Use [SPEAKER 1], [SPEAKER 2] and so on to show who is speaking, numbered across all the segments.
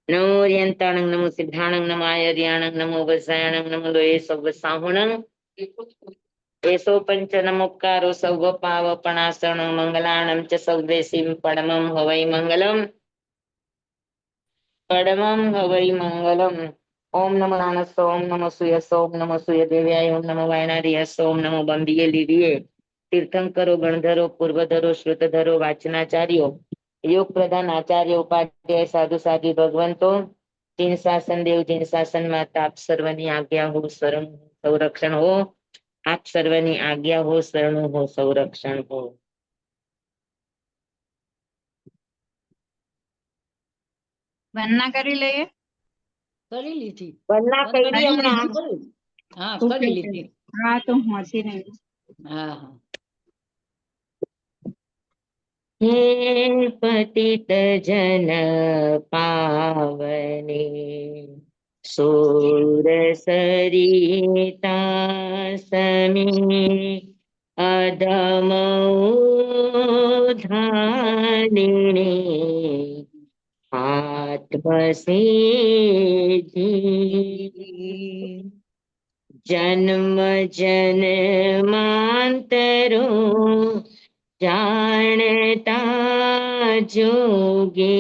[SPEAKER 1] नमो ओरियंताणं नमो सिद्धाणं नमो आयर्याणं नमो वसायणं नमो लोये सवसाहुणं एसो पंच नमोक्कारो सौगोपावपणासणं मंगलाणं च सौदेशीं परमं हवै मंगलम् ओम नमो नानस ओम नमो सूयस ओम नमो सूय देव्याय ओम नमो वायनारियस ओम नमो बंबिये लीडिये तीर्थंकरो गणधरो पूर्वधरो श्रुतधरो वाचनाचार्यो योग प्रधान आचार्य उपाध्याय साधु साध्वी भगवंतो जिन शासन देव जिन शासन माता आप सर्वनी आज्ञा हो शरण संरक्षण हो आप सर्वनी आज्ञा हो शरण हो संरक्षण हो।
[SPEAKER 2] વંદના કરી લઈએ.
[SPEAKER 3] કરી લીધી
[SPEAKER 1] વંદના કરી હમણાં
[SPEAKER 3] હા
[SPEAKER 2] ઓકે,
[SPEAKER 3] કરી
[SPEAKER 2] ઓકે.
[SPEAKER 3] લીધી
[SPEAKER 2] હા તો હું હસી નહીં.
[SPEAKER 3] હા હા
[SPEAKER 1] हे पतित जन पावने सूर सरिता समी अधम धानिने आत्मसिद्धि जन्म जन्मांतरो जानता जोगे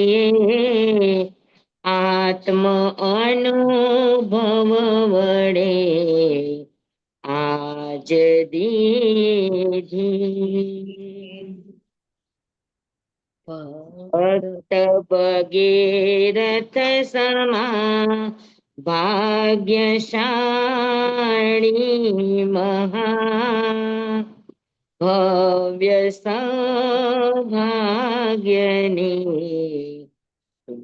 [SPEAKER 1] आत्म अनुभव वडे आज दीधी भक्त भगीरथ समा भाग्यशाली महा भव्य सौभाग्यनी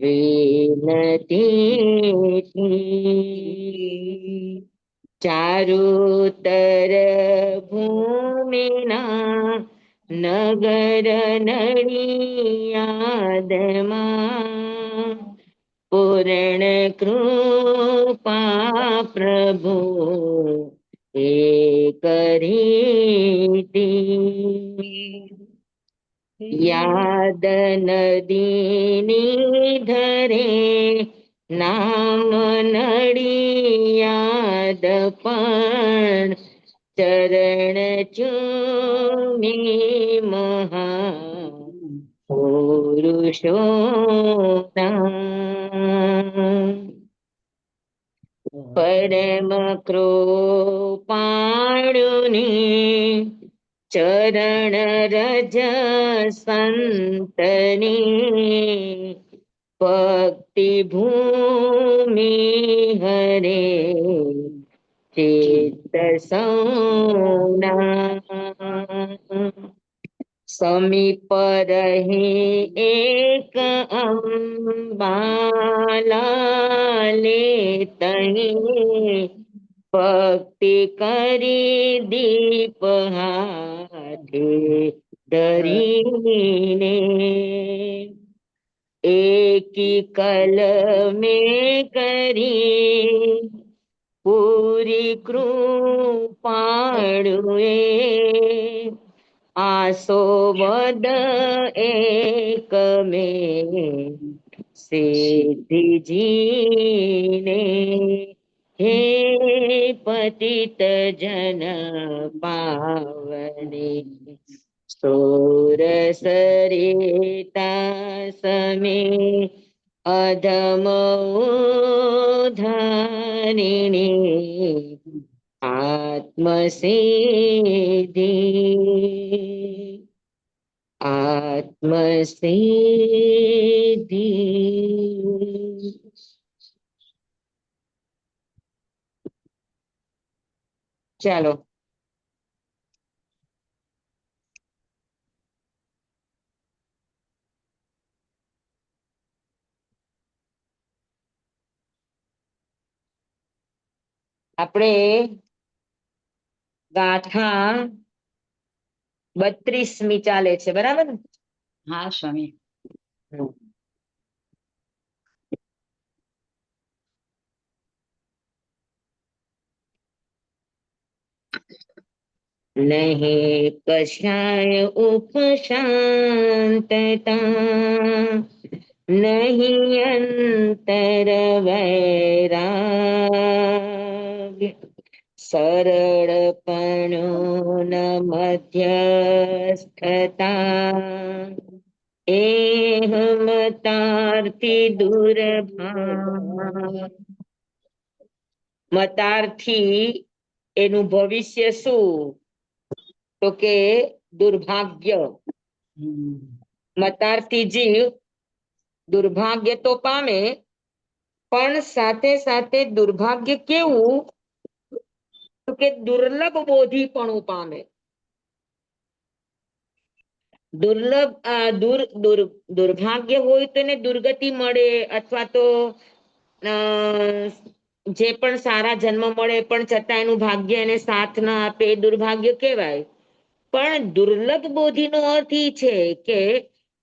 [SPEAKER 1] विनती चारुतर भूमिना नगर नडियादमा पूर्ण कृपा प्रभु एक रीति याद नदीनी धरे नाम नडियाद पण चरण चूमी महा पुरुषोत्तम परम कृपाळुनी चरण रज संतनी भक्ति भूमि हरे चित्त सौना समीप रही एक अम्बाला ले तही भक्ति करी दीप हाथे धरीने एक कल में करी पूरी कृपाळुए आसो वद एक में सिद्धि जीने हे पतित जन पावने सोर सरिता समे अधम उधारिणी आत्मसिद्धि आत्मसिद्धि। चलो આપણે ગાથા 32મી ચાલે છે બરાબર ને?
[SPEAKER 3] હા સ્વામી नहीं कषाय उपशांतता
[SPEAKER 1] નહીં અંતર વૈરાગ્ય સરળપણું ન મધ્યસ્થતા મતાર્થી દુર્ભાગ્ય. મતાર્થી એનું ભવિષ્ય શું? તો કે દુર્ભાગ્ય. મતાર્થી જીવ દુર્ભાગ્ય તો પામે, પણ સાથે સાથે દુર્ભાગ્ય કેવું? તો કે દુર્લભ બોધીપણું પામે. દુર્ભાગ્ય હોય તો એને દુર્ગતિ મળે, અથવા તો જે પણ સારા જન્મ મળે પણ છતાં એનું ભાગ્ય એને સાથ ના આપે એ દુર્ભાગ્ય કહેવાય. પણ દુર્લભ બોધિનો અર્થ એ છે કે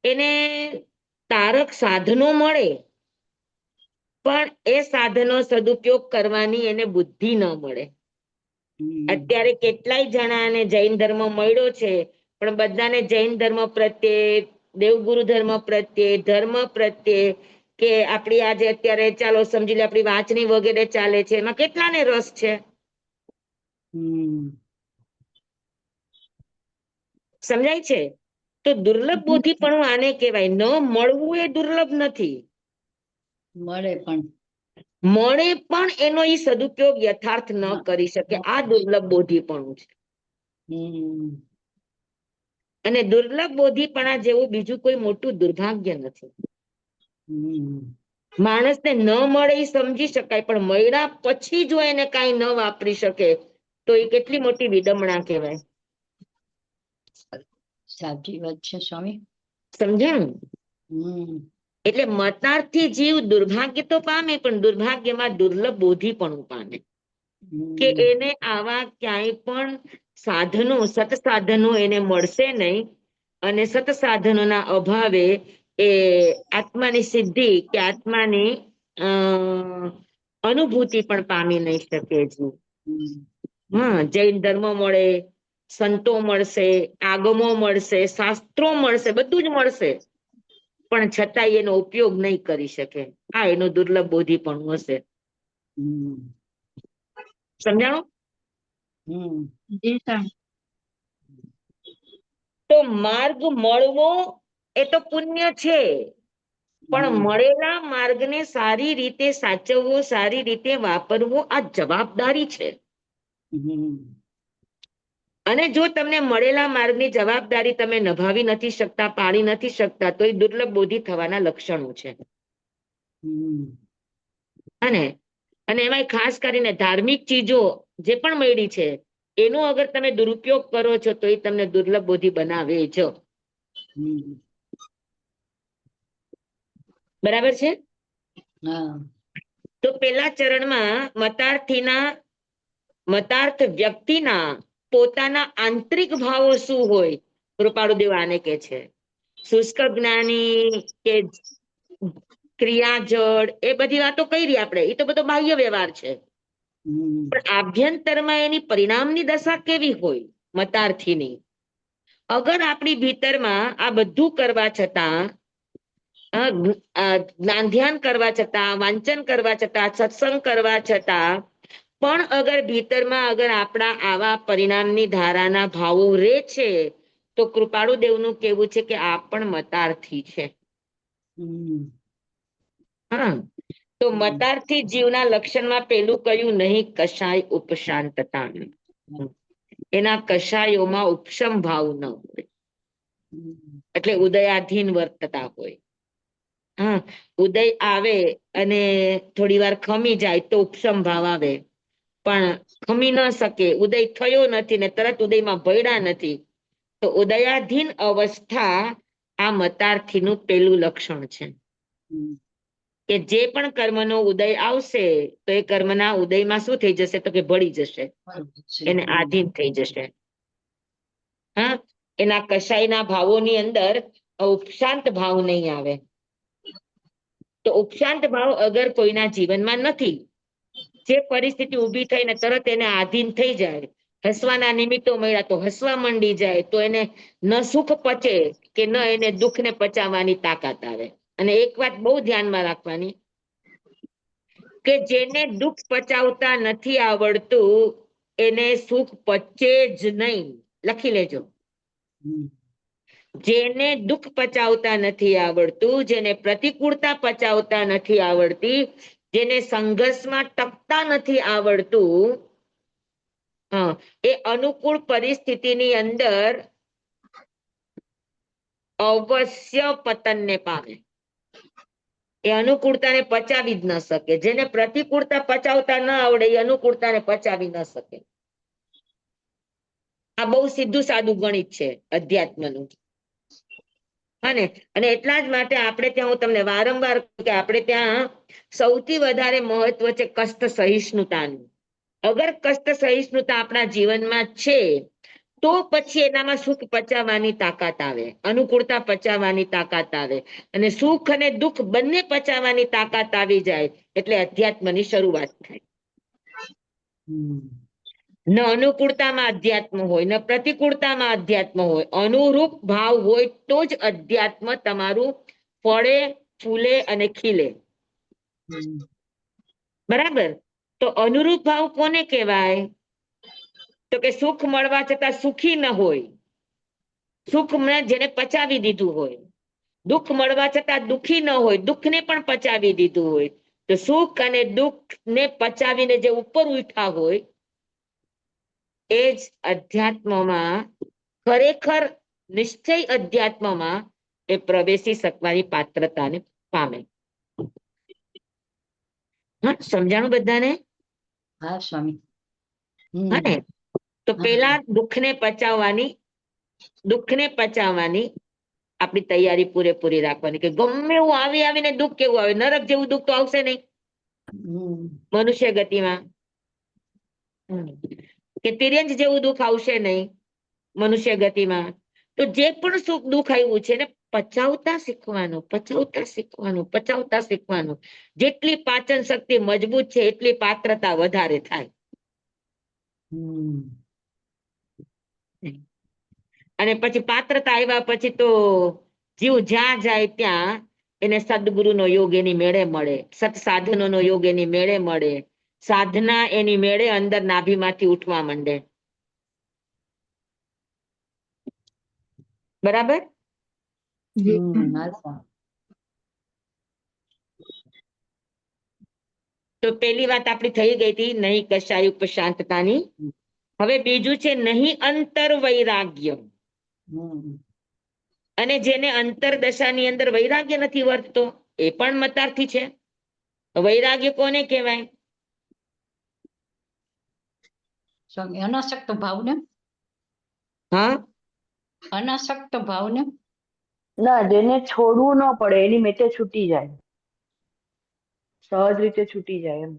[SPEAKER 1] એને તારક સાધનો મળે, પણ એ સાધનો સદુપયોગ કરવાની એને બુદ્ધિ ન મળે. અત્યારે કેટલાય જણાને જૈન ધર્મ મળ્યો છે, પણ બધાને જૈન ધર્મ પ્રત્યે, દેવગુરુ ધર્મ પ્રત્યે, ધર્મ પ્રત્યે, કે આપણી આજે અત્યારે ચાલો સમજી લે આપણી વાંચણી વગેરે ચાલે છે, એમાં કેટલાને રસ છે? સમજાય છે? તો દુર્લભ બોધી પણ આને કહેવાય. ન મળવું એ દુર્લભ નથી,
[SPEAKER 3] મળે પણ
[SPEAKER 1] મળે પણ એનો એ સદુપયોગ યથાર્થ ન કરી શકે, આ દુર્લભ બોધીપણું છે. અને દુર્લભ બોધીપણા જેવું બીજું કોઈ મોટું દુર્ભાગ્ય નથી. માણસને ન મળે એ સમજી શકાય, પણ મળ્યા પછી જો એને કાંઈ ન વાપરી શકે તો એ કેટલી મોટી વિડંબણા કહેવાય.
[SPEAKER 3] સાચી વાત છે સ્વામી.
[SPEAKER 1] સમજાણું? એટલે મતાર્થી જીવ દુર્ભાગ્ય તો પામે, પણ દુર્ભાગ્યમાં દુર્લભ બોધીપણું પામે, કે એને આવા ક્યાંય પણ સાધનો, સત્સાધનો એને મળશે નહીં, અને સત્સાધનોના અભાવે એ આત્માની સિદ્ધિ કે આત્માની અનુભૂતિ પણ પામી નહીં શકે છે. હા, જૈન ધર્મ મળે, સંતો મળશે, આગમો મળશે, શાસ્ત્રો મળશે, બધું જ મળશે, પણ છતાંય એનો ઉપયોગ નહીં કરી શકે. આ એનું દુર્લભ બોધીપણું હશે. સમજાણું?
[SPEAKER 2] જી સ્વામી.
[SPEAKER 1] તો માર્ગ મળવો એ તો પુણ્ય છે, પણ મળેલા માર્ગને સારી રીતે સાચવવો, સારી રીતે વાપરવો આ જવાબદારી છે. અને જો તમને મળેલા માર્ગની જવાબદારી તમે નિભાવી નથી શકતા, પાળી નથી શકતા, તો એ દુર્લભ બોધી થવાના લક્ષણો છે. અને એમાં ખાસ કરીને ધાર્મિક ચીજો જે પણ મળી છે એનો અગર તમે દુરુપયોગ કરો છો તો એ તમને દુર્લભ બોધી બનાવે જ. બરાબર છે? તો પેલા ચરણમાં મતાર્થ વ્યક્તિના પોતાના આંતરિક ભાવો શું હોય, કૃપાળુદેવ આને કે છે. શુષ્ક જ્ઞાની કે ક્રિયા જડ, એ બધી વાતો કરી આપણે, એ તો બધો બાહ્ય વ્યવહાર છે. પણ આભ્યંતરમાં એની પરિણામની દશા કેવી હોય મતાર્થીની? અગર આપણી ભીતરમાં આ બધું કરવા છતાં, જ્ઞાન ધ્યાન કરવા છતાં, વાંચન કરવા છતાં, સત્સંગ કરવા છતાં પણ અગર ભીતરમાં અગર આપણા આવા પરિણામની ધારાના ભાવો રે છે, તો કૃપાળુ દેવનું કહેવું છે કે આ પણ મતાર્થી છે. હા, તો મતાર્થી જીવના લક્ષણમાં પેલું કયું? નહીં કશાય ઉપશાંતતા. એના કશાયોમાં ઉપશમ ભાવ ન હોય, એટલે ઉદયાધીન વર્તતા હોય. હા, ઉદય આવે અને થોડી વાર ખમી જાય તો ઉપશમ ભાવ આવે, પણ ખમી ન શકે, ઉદય થયો નથી ને તરત ઉદયમાં ભયડા નથી, તો ઉદયાધીન અવસ્થા આ મતાર્થીનું પેલું લક્ષણ છે. કે જે પણ કર્મનો ઉદય આવશે તો એ કર્મના ઉદયમાં શું થઈ જશે? તો કે ભળી જશે, એને આધીન થઈ જશે. હા, એના કશાયના ભાવોની અંદર ઉપશાંત ભાવ નહીં આવે. તો ઉપશાંત ભાવ અગર કોઈના જીવનમાં નથી, જે પરિસ્થિતિ ઊભી થઈને તરત એને આધીન થઈ જાય, હસવાના નિમિત્તો મળ્યા તો હસવા માંડી જાય, તો એને ન સુખ પચે કે ન એને દુઃખને પચાવવાની તાકાત આવે. અને એક વાત બહુ ધ્યાનમાં રાખવાની કે જેને દુઃખ પચાવતા નથી આવડતું એને સુખ પચે જ નહીં. લખી લેજો.
[SPEAKER 3] હમ.
[SPEAKER 1] જેને દુઃખ પચાવતા નથી આવડતું, જેને પ્રતિકૂળતા પચાવતા નથી આવડતી, જેને સંઘર્ષમાં ટકતા નથી આવડતું, એ અનુકૂળ પરિસ્થિતિની અંદર અવશ્ય પતનને પામે. એ અનુકૂળતાને પચાવી જ ન શકે. જેને પ્રતિકૂળતા પચાવતા ન આવડે એ અનુકૂળતાને પચાવી ન શકે. આ બહુ સીધું સાદું ગણિત છે અધ્યાત્મનું. અને એટલા જ માટે આપણે ત્યાં, હું તમને વારંવાર કહું કે આપણે ત્યાં સૌથી વધારે મહત્વ છે કષ્ટ સહિષ્ણુતાનું. અગર કષ્ટ સહિષ્ણુતા આપણા જીવનમાં છે તો પછી એનામાં સુખ પચાવવાની તાકાત આવે, અનુકૂળતા પચાવવાની તાકાત આવે, અને સુખ અને દુઃખ બંને પચાવવાની તાકાત આવી જાય એટલે અધ્યાત્મની શરૂઆત થાય. ન અનુકૂળતામાં અધ્યાત્મ હોય, ન પ્રતિકૂળતામાં અધ્યાત્મ હોય, અનુરૂપ ભાવ હોય તો જ અધ્યાત્મ તમારું ફળે, ફૂલે અને ખીલે. બરાબર? તો અનુરૂપ ભાવ કોને કહેવાય? તો કે સુખ મળવા છતાં સુખી ન હોય, સુખ જેને પચાવી દીધું હોય. દુઃખ મળવા છતાં દુઃખી ન હોય, દુઃખને પણ પચાવી દીધું હોય. તો સુખ અને દુઃખને પચાવીને જે ઉપર ઉઠ્યા હોય એ જ અધ્યાત્મમાં ખરેખર નિશ્ચય અધ્યાત્મમાં એ પ્રવેશી શકવાની પાત્રતાને પામે. સમજાણું બધાને?
[SPEAKER 3] હા સ્વામી.
[SPEAKER 1] હા ને? તો પેલા દુઃખને પચાવવાની આપણી તૈયારી પૂરેપૂરી રાખવાની કે ગમે એવું આવીને દુઃખ કેવું આવે, નરક જેવું દુઃખ તો આવશે નહીં મનુષ્ય ગતિમાં, કે તિર્યંજ જેવું દુઃખ આવશે નહીં મનુષ્ય ગતિમાં. તો જે પણ સુખ દુઃખ આવ્યું છે એને પચાવતા શીખવાનું. જેટલી પાચન શક્તિ મજબૂત છે એટલી પાત્રતા વધારે થાય. અને પછી પાત્રતા આવ્યા પછી તો જીવ જ્યાં જાય ત્યાં એને સદગુરુનો યોગ એની મેળે મળે, સત્સાધનોનો યોગ એની મેળે મળે, સાધના એની મેળે અંદર નાભીમાંથી ઉઠવા માંડે. બરાબર? તો પેલી વાત આપણી થઈ ગઈ હતી નહીં કશાય ઉપશાંતતાની. હવે બીજું છે નહીં અંતર વૈરાગ્ય. અને જેને અંતર દશાની અંદર વૈરાગ્ય નથી વર્તતો એ પણ મતાર્થી છે. વૈરાગ્ય કોને કહેવાય?
[SPEAKER 3] સ્વામી અનાસક્ત ભાવ ને.
[SPEAKER 1] હા,
[SPEAKER 3] અનાસક્ત ભાવ ને.
[SPEAKER 2] ના, જેને છોડવું ન પડે એની મેટે છૂટી જાય, સહજ રીતે છૂટી જાય એમ.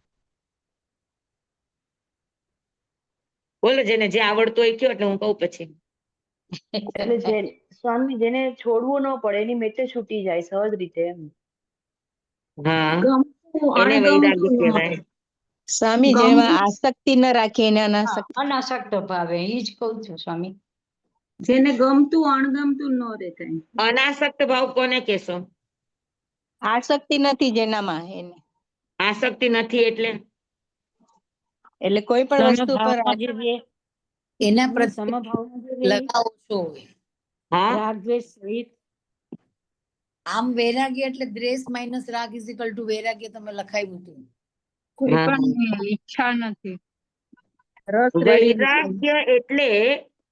[SPEAKER 1] બોલો જેને જે આવડતું હોય કયો એટલે હું કહું પછી.
[SPEAKER 2] એટલે સ્વામી જેને છોડવું ન પડે એની મેટે છૂટી જાય સહજ રીતે એમ.
[SPEAKER 1] હા,
[SPEAKER 4] ગમતું
[SPEAKER 1] એને વૈરાગ્ય
[SPEAKER 4] અણગમતું ન
[SPEAKER 1] કહેવાય.
[SPEAKER 4] રહે.
[SPEAKER 5] સ્વામી જેમાં આસક્તિ ન રાખે એને
[SPEAKER 3] હા,
[SPEAKER 5] અનાસક્તિ.
[SPEAKER 3] અનાસક્ત ભાવે ઈ જ કહું છું સ્વામી.
[SPEAKER 4] જેને ગમતું અણગમતું ન રહે કઈ.
[SPEAKER 1] અનાસક્ત ભાવ કોને કહેશો?
[SPEAKER 5] આસક્તિ નથી જેનામાં એને.
[SPEAKER 1] આસક્તિ નથી એટલે
[SPEAKER 5] એટલે કોઈ પણ વસ્તુ પર
[SPEAKER 6] એના પ્રત્યે
[SPEAKER 4] સમભાવના જે રહે,
[SPEAKER 6] લગાવ ઓછો હોય.
[SPEAKER 1] હા,
[SPEAKER 4] રાગ દ્વેષ સહિત.
[SPEAKER 6] આમ વૈરાગ્ય એટલે દ્વેષ માઇનસ રાગ ઇઝ ઇક્વલ ટુ વૈરાગ્ય તમે લખાયું હતું.
[SPEAKER 4] કોઈ
[SPEAKER 1] હા.
[SPEAKER 4] પણ ઈચ્છા નથી, રસ રહે નથી.
[SPEAKER 1] વૈરાગ્ય એટલે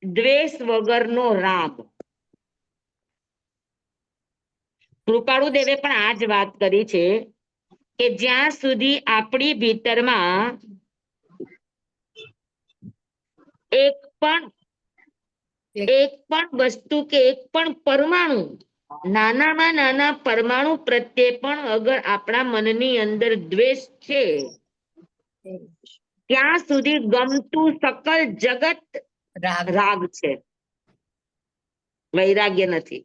[SPEAKER 1] દ્વેષ વગરનો રાગ. કૃપાળુ દેવે પણ આ જ વાત કરી છે કે જ્યાં સુધી આપણી ભીતરમાં એક પણ વસ્તુ કે એક પણ પરમાણુ, નાનામાં નાના પરમાણુ પ્રત્યે પણ અગર આપણા મનની અંદર દ્વેષ છે ત્યાં સુધી ગમતું સકલ જગત રાગ છે, વૈરાગ્ય નથી.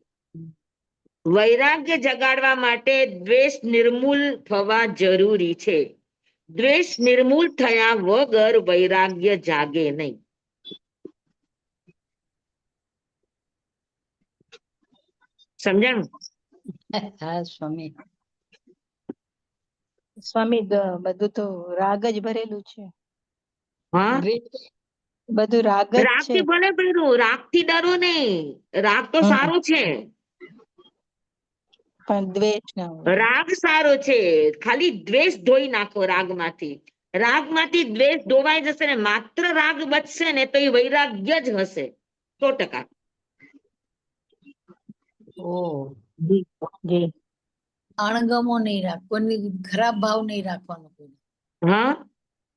[SPEAKER 1] વૈરાગ્ય જગાડવા માટે દ્વેષ નિર્મૂલ થવા જરૂરી છે. દ્વેષ નિર્મૂલ થયા વગર વૈરાગ્ય જાગે નહીં. સમજાણું?
[SPEAKER 3] હા સ્વામી.
[SPEAKER 5] સ્વામી બધું તો રાગ જ ભરેલું છે.
[SPEAKER 1] હા,
[SPEAKER 3] દ્વેષ.
[SPEAKER 5] બધું રાગ જ
[SPEAKER 1] રાગ
[SPEAKER 5] છે.
[SPEAKER 1] થી ભલે ભર્યું, રાગ થી ડરો નહીં. રાગ તો
[SPEAKER 5] હમ.
[SPEAKER 1] સારો છે,
[SPEAKER 5] પણ દ્વેષ ના હોય.
[SPEAKER 1] રાગ સારો છે. ખાલી દ્વેષ ધોઈ નાખો રાગમાંથી. રાગમાંથી દ્વેષ ધોવાઈ જશે ને માત્ર રાગ બચશે ને તો એ વૈરાગ્ય જ હશે 100%.
[SPEAKER 3] ઓ
[SPEAKER 5] જી જી.
[SPEAKER 6] અણગમો નહીં રાખ, કોઈની ખરાબ ભાવ નહીં રાખવાનો,
[SPEAKER 1] હા,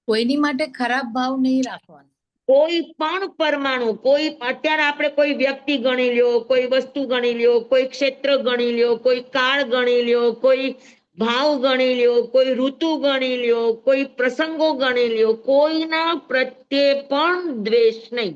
[SPEAKER 6] કોઈની માટે ખરાબ ભાવ નહીં રાખવાનો.
[SPEAKER 1] કોઈ પણ પરમાણુ, કોઈ અત્યારે આપણે કોઈ વ્યક્તિ ગણી લ્યો, કોઈ વસ્તુ ગણી લ્યો, કોઈ ક્ષેત્ર ગણી લ્યો, કોઈ કાળ ગણી લ્યો, કોઈ ભાવ ગણી લ્યો, કોઈ ઋતુ ગણી લ્યો, કોઈ પ્રસંગો ગણી લ્યો, કોઈના પ્રત્યે પણ દ્વેષ નહીં.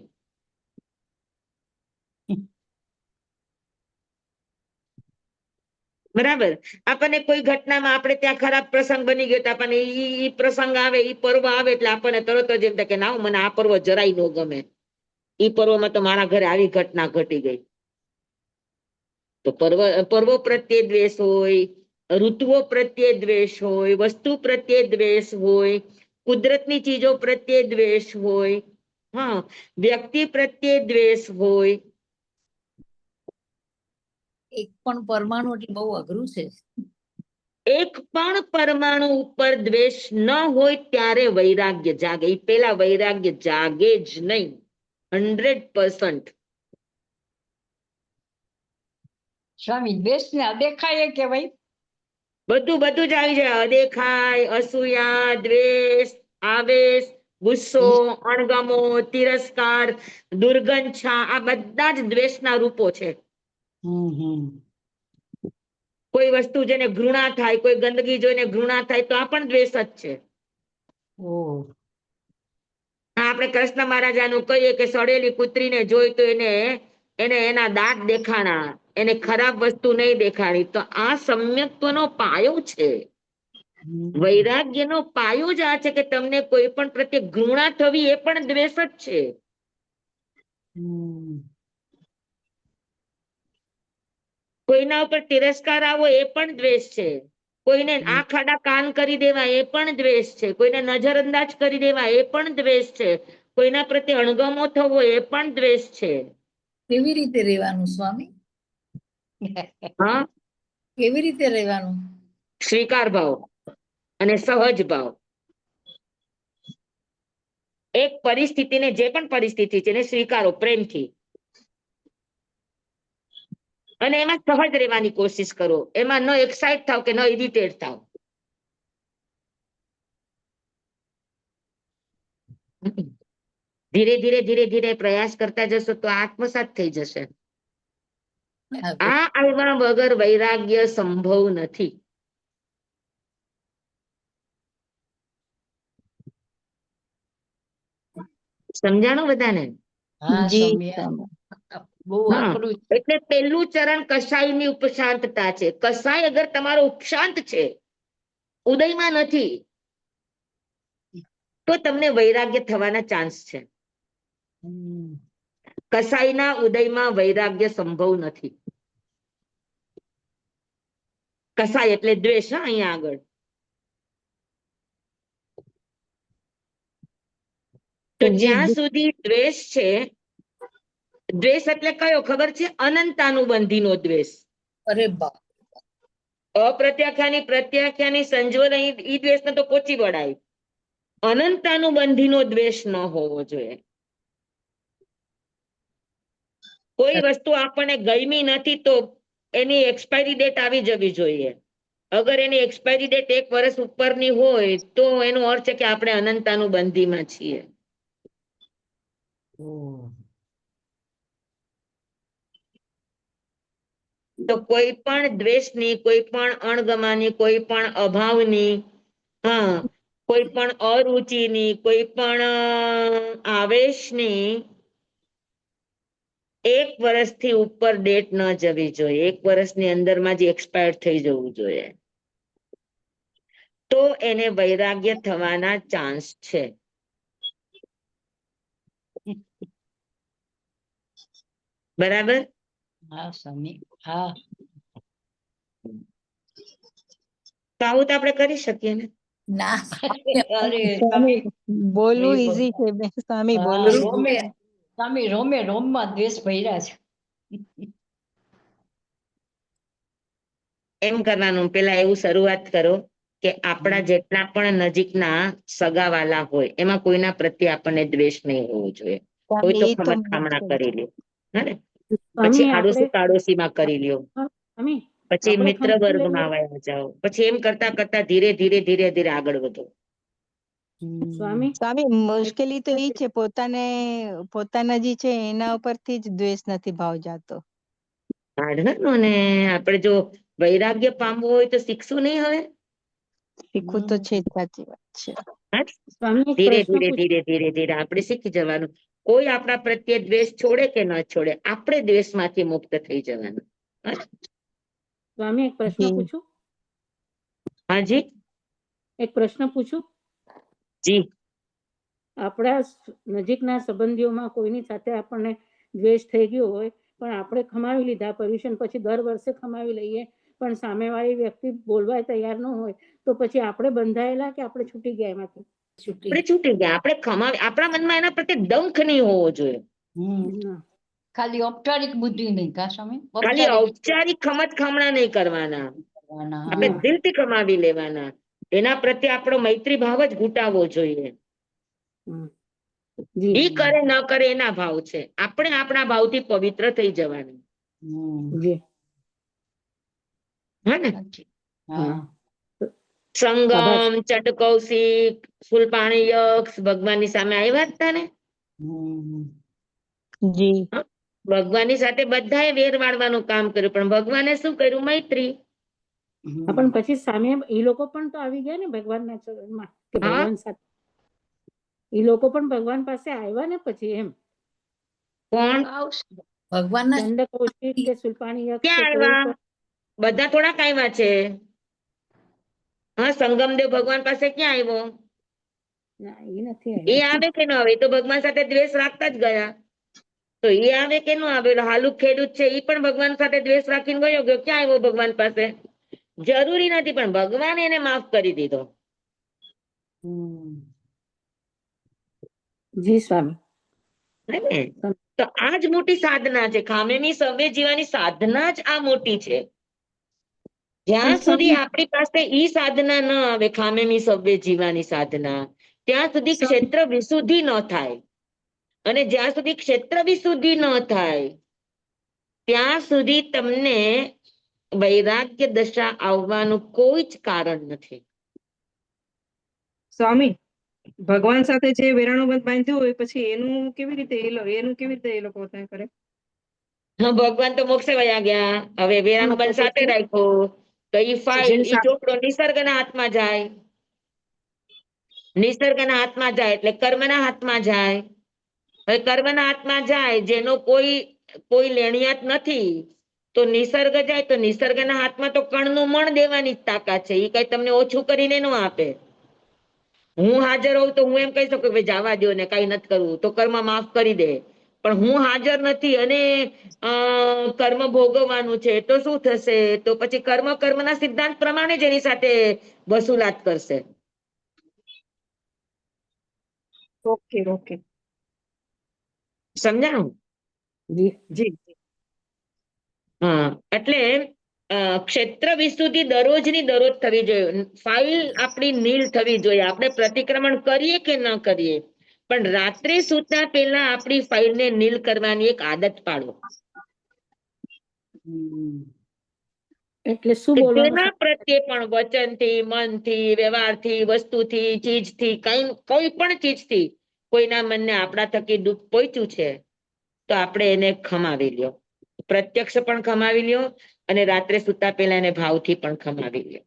[SPEAKER 1] બરાબર. આપણને કોઈ ઘટનામાં આપણે ત્યાં ખરાબ પ્રસંગ બની ગયો તો આપણને ઈ પ્રસંગ આવે, ઈ પર્વ આવે એટલે આપણને તરત જ એમ થાય કે ના મને આ પર્વ જરાય ન ગમે. ઈ પર્વમાં તો મારા ઘરે આવી ઘટના ઘટી ગઈ. તો પર્વો પ્રત્યે દ્વેષ હોય, ઋતુઓ પ્રત્યે દ્વેષ હોય, વસ્તુ પ્રત્યે દ્વેષ હોય, કુદરતની ચીજો પ્રત્યે દ્વેષ હોય, હા, વ્યક્તિ પ્રત્યે દ્વેષ હોય.
[SPEAKER 6] એક પણ પરમાણુ એટલે બહુ અઘરું છે.
[SPEAKER 1] એક પણ પરમાણુ ઉપર દ્વેષ ન હોય ત્યારે વૈરાગ્ય જાગે. ઈ પેલા વૈરાગ્ય જાગે જ નહીં. 100%.
[SPEAKER 3] સ્વામી દ્વેષ ને અદેખાય એ કહેવાય.
[SPEAKER 1] બધું બધું જ આવી જાય. અદેખાય, અસૂયા, દ્વેષ, આવેશ, ગુસ્સો, અણગમો, તિરસ્કાર, દુર્ગંછા, આ બધા જ દ્વેષના રૂપો છે.
[SPEAKER 3] હમ.
[SPEAKER 1] કોઈ વસ્તુ જેને ઘૃણા થાય, કોઈ ગંદકી જોઈને ઘૃણા થાય તો આ પણ દ્વેષ જ છે.
[SPEAKER 3] ઓ
[SPEAKER 1] આપણે કૃષ્ણ મહારાજાનું કહીએ કે સડેલી કૂતરીને જોઈ તો એને એના દાંત દેખાણા, એને ખરાબ વસ્તુ નહીં દેખાણી. તો આ સમ્યક્ત્વનો પાયો છે. વૈરાગ્યનો પાયો જ આ છે કે તમને કોઈ પણ પ્રત્યે ઘૃણા થવી એ પણ દ્વેષ જ છે. કોઈના ઉપર તિરસ્કાર આવવો એ પણ દ્વેષ છે. કોઈને આંખ આડા કાન કરી દેવા એ પણ દ્વેષ છે. કોઈને નજરઅંદાજ કરી દેવા એ પણ દ્વેષ છે. કોઈના પ્રત્યે અણગમો થવો એ પણ દ્વેષ છે.
[SPEAKER 6] કેવી રીતે રહેવાનું સ્વામી?
[SPEAKER 1] હા,
[SPEAKER 6] કેવી રીતે રહેવાનું?
[SPEAKER 1] સ્વીકાર ભાવ અને સહજ ભાવ. એક પરિસ્થિતિને, જે પણ પરિસ્થિતિ છે એને સ્વીકારો પ્રેમથી અને એમાં સહજ રહેવાની કોશિશ કરો. એમાં ન એક્સાઇટ થાવ કે ન ઇરિટેટ થાવ. ધીરે ધીરે ધીરે ધીરે પ્રયાસ કરતા જશો તો આત્મસાત થઈ જશે. આ આવ્યા વગર વૈરાગ્ય સંભવ નથી. સમજાણું બધાને?
[SPEAKER 3] હા
[SPEAKER 5] જી
[SPEAKER 3] સ્વામી.
[SPEAKER 5] સ્વામી.
[SPEAKER 3] બહુ
[SPEAKER 1] હા,
[SPEAKER 3] અઘરું.
[SPEAKER 1] એટલે પેલું ચરણ કસાયની ઉપશાંતતા છે. કસાય અગર તમારો ઉપશાંત છે, ઉદયમાં નથી, તો તમને વૈરાગ્ય થવાના ચાન્સ છે. કસાયના ઉદયમાં વૈરાગ્ય સંભવ નથી. કસાય એટલે દ્વેષ. હા, અહીંયા આગળ તો જ્યાં સુધી દ્વેષ છે, દ્વેષ એટલે કયો ખબર છે? અનંતાનુબંધીનો દ્વેષ.
[SPEAKER 6] અરે બાપ,
[SPEAKER 1] અપ્રત્યાખ્યાની પ્રત્યાખ્યાની સંજ્વલ ઈ દ્વેષને તો પહોંચી વળાય. અનંતાનુબંધીનો દ્વેષ ન હોવો જોઈએ. કોઈ વસ્તુ આપણને ગમી નથી તો એની એક્સપાયરી ડેટ આવી જવી જોઈએ. અગર એની એક્સપાયરી ડેટ 1 વર્ષ ઉપરની હોય તો એનો અર્થ છે કે આપણે અનંતાનુબંધીમાં છીએ. તો કોઈ પણ દ્વેષની, કોઈ પણ અણગમાની, કોઈ પણ અભાવની, હા, કોઈ પણ અરુચિની, કોઈ પણ આવેશની 1 વર્ષથી ઉપર ડેટ ન જવી જોઈએ. 1 વર્ષની અંદરમાં જ એક્સપાયર થઈ જવું જોઈએ. તો એને વૈરાગ્ય થવાના ચાન્સ છે. બરાબર?
[SPEAKER 3] હા સ્વામી. હા.
[SPEAKER 1] તો આવું તો આપણે કરી શકીએ ને.
[SPEAKER 6] ના
[SPEAKER 3] અરે
[SPEAKER 5] સ્વામી બોલવું
[SPEAKER 3] એ
[SPEAKER 5] ઈઝી છે બેન, સ્વામી
[SPEAKER 3] હા,
[SPEAKER 5] બોલવું
[SPEAKER 3] રોમે સ્વામી રોમમાં દ્વેષ ભર્યા છે.
[SPEAKER 1] એમ કરવાનું, પેલા એવું શરૂઆત કરો કે આપણા જેટલા પણ નજીકના સગાવાલા હોય એમાં કોઈના પ્રત્યે આપણને દ્વેષ નહીં હોવો જોઈએ. કોઈ
[SPEAKER 5] સ્વામી,
[SPEAKER 1] તો
[SPEAKER 5] એ તો
[SPEAKER 1] ખમત ખામણા કરી લ્યો, હે ને? પછી
[SPEAKER 2] સ્વામી
[SPEAKER 1] આડોશી પાડોશીમાં કરી લ્યો,
[SPEAKER 2] સ્વામી
[SPEAKER 1] પછી
[SPEAKER 2] આપણે
[SPEAKER 1] મિત્ર
[SPEAKER 2] ખમત લઈએ.
[SPEAKER 1] વર્ગમાં વયા જાઓ, પછી એમ કરતા કરતા ધીરે ધીરે ધીરે ધીરે આગળ વધો.
[SPEAKER 2] સ્વામી
[SPEAKER 5] સ્વામી મુશ્કેલી તો ઈ છે, પોતાના જે છે એના ઉપરથી જ દ્વેષ નથી ભાવ જાતો.
[SPEAKER 1] ને આપણે જો વૈરાગ્ય પામવું હોય તો શીખશું નહીં હવે.
[SPEAKER 5] શીખવું તો છે જ, સાચી વાત છે.
[SPEAKER 1] હા?
[SPEAKER 2] સ્વામી એક
[SPEAKER 1] ધીરે
[SPEAKER 2] પ્રશ્ન
[SPEAKER 1] ધીરે
[SPEAKER 2] પૂછું?
[SPEAKER 1] ધીરે ધીરે ધીરે આપણે શીખી જવાનું. કોઈ આપણા પ્રત્યે દ્વેષ છોડે કે ન છોડે, આપણે દ્વેષમાંથી મુક્ત થઈ જવાનું. હા?
[SPEAKER 2] સ્વામી એક પ્રશ્ન
[SPEAKER 5] જી.
[SPEAKER 2] પૂછું?
[SPEAKER 1] હાજી
[SPEAKER 2] એક પ્રશ્ન પૂછું?
[SPEAKER 1] જી.
[SPEAKER 2] આપણા નજીકના સંબંધીઓમાં કોઈની સાથે આપણને દ્વેષ થઈ ગયો હોય, પણ આપણે ખમાવી લીધા, પરમિશન પછી દર વર્ષે ખમાવી લઈએ, પણ સામેવાળી વ્યક્તિ બોલવા તૈયાર ન હોય, તો પછી આપણે બંધાયેલા કે આપણે છૂટી ગયા એમાંથી?
[SPEAKER 1] આપણે છૂટી ગયા, આપણે ખમાવી, આપણા મનમાં એના પ્રત્યે ડંખ નહીં હોવો જોઈએ.
[SPEAKER 2] ના.
[SPEAKER 3] ખાલી ઔપચારિક બુદ્ધિ નહીં, કા સ્વામી?
[SPEAKER 1] ખાલી ઔપચારિક ખમત ખામણા નહીં કરવાના, આપણે
[SPEAKER 2] હા.
[SPEAKER 1] દિલથી કમાવી લેવાના. એના પ્રત્યે આપણો મૈત્રી ભાવ જ ઘૂંટાવવો જોઈએ.
[SPEAKER 2] જી
[SPEAKER 1] ઈ કરે ન કરે એના ભાવ છે, આપણે આપણા ભાવથી પવિત્ર થઈ જવાનું.
[SPEAKER 2] જી.
[SPEAKER 1] હે ને?
[SPEAKER 3] હા.
[SPEAKER 2] આભાર.
[SPEAKER 1] સંગમ, ચંડકૌશિક, શૂલપાણી યક્ષ ભગવાનની સામે આવ્યા હતા ને?
[SPEAKER 5] જી.
[SPEAKER 1] ભગવાનની સાથે બધાએ વેર વાળવાનું કામ કર્યું, પણ ભગવાને શું કર્યું? મૈત્રી.
[SPEAKER 2] પણ પછી સામે એ લોકો પણ તો આવી ગયા ને ભગવાનના ચરણમાં, કે
[SPEAKER 1] હા,
[SPEAKER 2] ભગવાન સાથે એ લોકો પણ ભગવાન પાસે આવ્યા ને પછી, એમ
[SPEAKER 1] કોણ
[SPEAKER 6] ભગવાનના
[SPEAKER 2] ચંડકૌશિક કે શૂલપાણી યક્ષ કે
[SPEAKER 1] ક્યાં
[SPEAKER 2] કોઈ
[SPEAKER 1] આવ્યા?
[SPEAKER 2] પણ?
[SPEAKER 1] બધા થોડાક આવ્યા છે. હા, સંગમદેવ ભગવાન પાસે ક્યાં આવ્યો?
[SPEAKER 2] ના, એ નથી
[SPEAKER 1] એ
[SPEAKER 2] આવ્યા.
[SPEAKER 1] આવે કે ન આવે? તો ભગવાન સાથે દ્વેષ રાખતા જ ગયા. તો એ આવે કે ન આવે? હાલું ખેડૂત છે, એ પણ ભગવાન સાથે દ્વેષ રાખીને ગયો, ક્યાં આવ્યો ભગવાન પાસે? જરૂરી નથી, પણ ભગવાન એને માફ કરી દીધો.
[SPEAKER 2] જી સ્વામી.
[SPEAKER 1] હે ને? તો આ જ મોટી સાધના છે. ખામેની સવે જીવાની સાધના જ આ મોટી છે. જ્યાં
[SPEAKER 2] પણ
[SPEAKER 1] સુધી
[SPEAKER 2] સ્વામી
[SPEAKER 1] આપણી પાસે ઈ સાધના ન આવે, ખામેની સવે જીવાની સાધના, ત્યાં સુધી ક્ષેત્ર વિશુદ્ધિ ન થાય. અને જ્યાં સુધી ક્ષેત્ર વિશુદ્ધિ ન થાય ત્યાં સુધી તમને વૈરાગ્ય દશા આવવાનું કોઈ જ કારણ નથી.
[SPEAKER 7] સ્વામી, ભગવાન સાથે જે વેરાણું બંધ બાંધ્યું હોય પછી એનું કેવી રીતે એ લોકો કરે?
[SPEAKER 1] હા, ભગવાન તો મોક્ષે વયા ગયા. હવે વેરાનું બંધ સાથે રાખ્યું તો ઈ ફાઇલ, ઈ ચોપડો નિસર્ગના હાથમાં જાય. નિસર્ગના હાથમાં જાય એટલે કર્મના હાથમાં જાય. હવે કર્મના હાથમાં જાય, જેનો કોઈ લેણિયાત નથી, તો નિસર્ગ જાય, તો નિસર્ગના હાથમાં તો કણનું મણ દેવાની જ તાકાત છે. એ કઈ તમને ઓછું કરીને ન આપે. હું હાજર હોઉં તો હું એમ કહી શકું કે જવા દો ને, કઈ નથી કરવું, તો કર્મ માફ કરી દે. પણ હું હાજર નથી અને કર્મ ભોગવવાનું છે, તો શું થશે? તો પછી કર્મના સિદ્ધાંત પ્રમાણે જ એની સાથે વસૂલાત કરશે.
[SPEAKER 7] ઓકે ઓકે,
[SPEAKER 1] સમજાણું?
[SPEAKER 7] જી.
[SPEAKER 1] હા, એટલે ક્ષેત્ર વિશુદ્ધિ દરરોજની દરરોજ થવી જોઈએ. ફાઇલ આપણી નીલ થવી જોઈએ. આપણે પ્રતિક્રમણ કરીએ કે ન કરીએ, પણ રાત્રે સૂતા પહેલા આપણી ફાઇલને નીલ કરવાની એક આદત પાડો.
[SPEAKER 2] એટલે શું બોલવાનું?
[SPEAKER 1] તેના પ્રત્યે પણ વચનથી, મનથી, વ્યવહારથી, વસ્તુથી, ચીજથી, કોઈ પણ ચીજથી કોઈના મનને આપણા થકી દુઃખ પહોંચ્યું છે, તો આપણે એને ખમાવી લ્યો. પ્રત્યક્ષ પણ ખમાવી લ્યો અને રાત્રે સુતા પહેલા એને ભાવથી પણ ખમાવી લ્યો.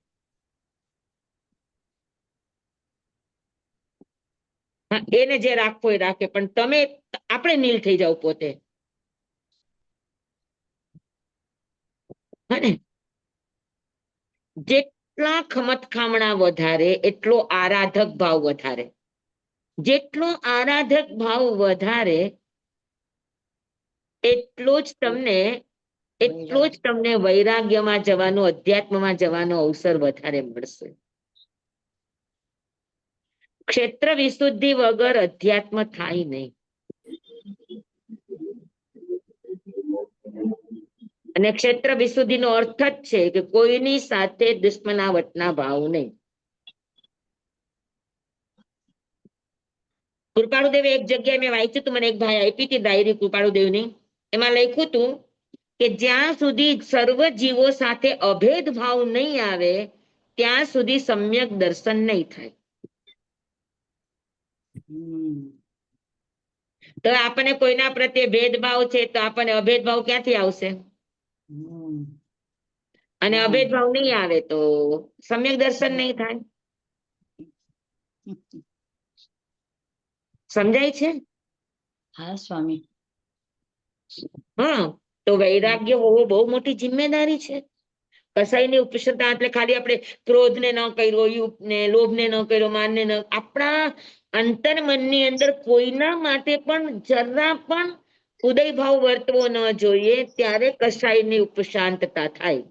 [SPEAKER 1] હા, એને જે રાખવો એ રાખે, પણ આપણે નીલ થઈ જાવ પોતે. હે ને? જેટલા ખમત ખામણા વધારે એટલો આરાધક ભાવ વધારે. જેટલો આરાધક ભાવ વધારે એટલો જ તમને એટલો જ તમને વૈરાગ્યમાં જવાનો, અધ્યાત્મમાં જવાનો અવસર વધારે મળશે. ક્ષેત્ર વિશુદ્ધિ વગર અધ્યાત્મ થાય નહીં. અને ક્ષેત્ર વિશુદ્ધિનો અર્થ જ છે કે કોઈની સાથે દુશ્મનાવટના ભાવ નહીં. કૃપાળુદેવે એક જગ્યાએ મેં વાંચ્યું હતું, મને એક ભાઈ આપી હતી ડાયરી કૃપાળુદેવની. એમાં લખ્યું હતું કે જ્યાં સુધી સર્વ જીવો સાથે અભેદ ભાવ નહીં આવે ત્યાં સુધી સમ્યક દર્શન નહીં થાય. તો આપણને કોઈના પ્રત્યે ભેદભાવ છે તો આપણને અભેદભાવ ક્યાંથી આવશે? અને અભેદભાવ નહીં આવે તો સમ્યક દર્શન નહીં થાય. સમજાય છે?
[SPEAKER 3] હા સ્વામી.
[SPEAKER 1] હા, તો વૈરાગ્ય હોવો બહુ મોટી જિમ્મેદારી છે. કસાઈની ઉપેક્ષા એટલે ખાલી આપણે ક્રોધને ન કર્યો, ને લોભને ન કર્યો, માનને ન, આપણા અંતર મનની અંદર કોઈના માટે પણ જરા પણ ઉદયભાવ વર્તવો ન જોઈએ, ત્યારે કસાઈની ઉપશાંતતા થાય.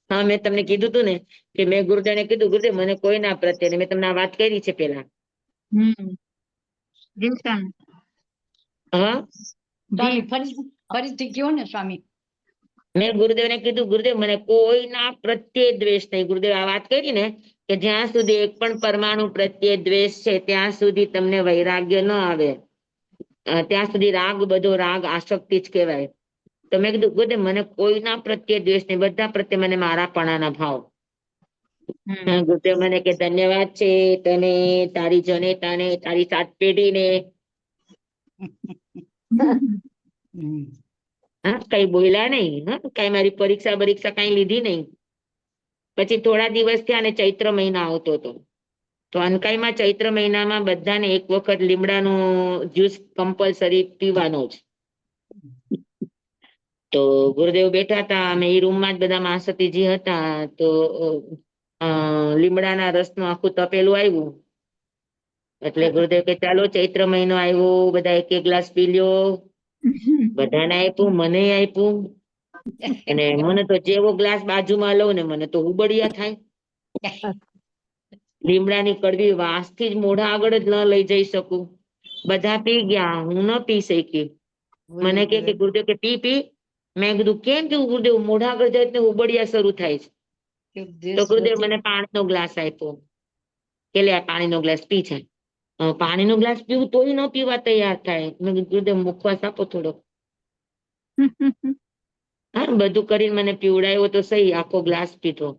[SPEAKER 1] હા, મેં તમને કીધું હતું ને કે મેં ગુરુદેવને કીધું, ગુરુદેવ મને કોઈના પ્રત્યે, મેં તમને આ વાત કરી છે પેલા. હા,
[SPEAKER 3] સ્વામી ફરીથી કયો ને સ્વામી.
[SPEAKER 1] મેં ગુરુદેવને કીધું, ગુરુદેવ મને કોઈના પ્રત્યે દ્વેષ નહીં. ગુરુદેવ આ વાત કરી ને કે જ્યાં સુધી એક પણ પરમાણુ પ્રત્યે દ્વેષ છે ત્યાં સુધી તમને વૈરાગ્ય ન આવે, ત્યાં સુધી રાગ, બધો રાગ આસક્તિ જ કહેવાય. તો મેં કીધું ગુરુદેવ મને કોઈના પ્રત્યે દ્વેષ નહીં, બધા પ્રત્યે મને મારાપણાના ભાવ. ગુરુદેવ મને કે ધન્યવાદ છે તને, તારી જનેતાને, તારી સાત પેઢીને. હા, કઈ બોલ્યા નહીં, હા, કઈ મારી પરીક્ષા કઈ લીધી નહીં. પછી થોડા દિવસ થયા અને ચૈત્ર મહિના આવતો હતો. તો અનકાઈમાં ચૈત્ર મહિનામાં બધાને એક વખત લીમડાનો જ્યુસ કમ્પલસરી પીવાનો જ. તો ગુરુદેવ બેઠા હતા, અમે એ રૂમમાં જ બધા મહાસતીજી હતા. તો લીમડાના રસનું આખું તપેલું આવ્યું. એટલે ગુરુદેવ કે ચાલો ચૈત્ર મહિનો આવ્યો, બધા એક એક ગ્લાસ પી લ્યો. બધાને આપ્યું, મને આપ્યું. અને મને તો જેવો ગ્લાસ બાજુમાં લઉં ને મને તો ઉબડિયા થાય. લીમડાની કડવી વાસથી જ મોઢા આગળ જ ન લઈ જઈ શકું. બધા પી ગયા, હું ન પી શકી. મને કે ગુરુદેવ કે પી પી. મેં કીધું કેમ કેવું ગુરુદેવ, મોઢા આગળ જાય ને ઉબડિયા શરૂ થાય છે. તો ગુરુદેવ મને પાણીનો ગ્લાસ આપ્યો કે લે આ પાણીનો ગ્લાસ પી જાય. પાણીનો ગ્લાસ પીવું તોય ન પીવા તૈયાર થાય. મેં કીધું ગુરુદેવ મુખવાસ આપો થોડો. હા, બધું કરીને મને પીવડાવ્યો તો સહી, આખો ગ્લાસ પીધો.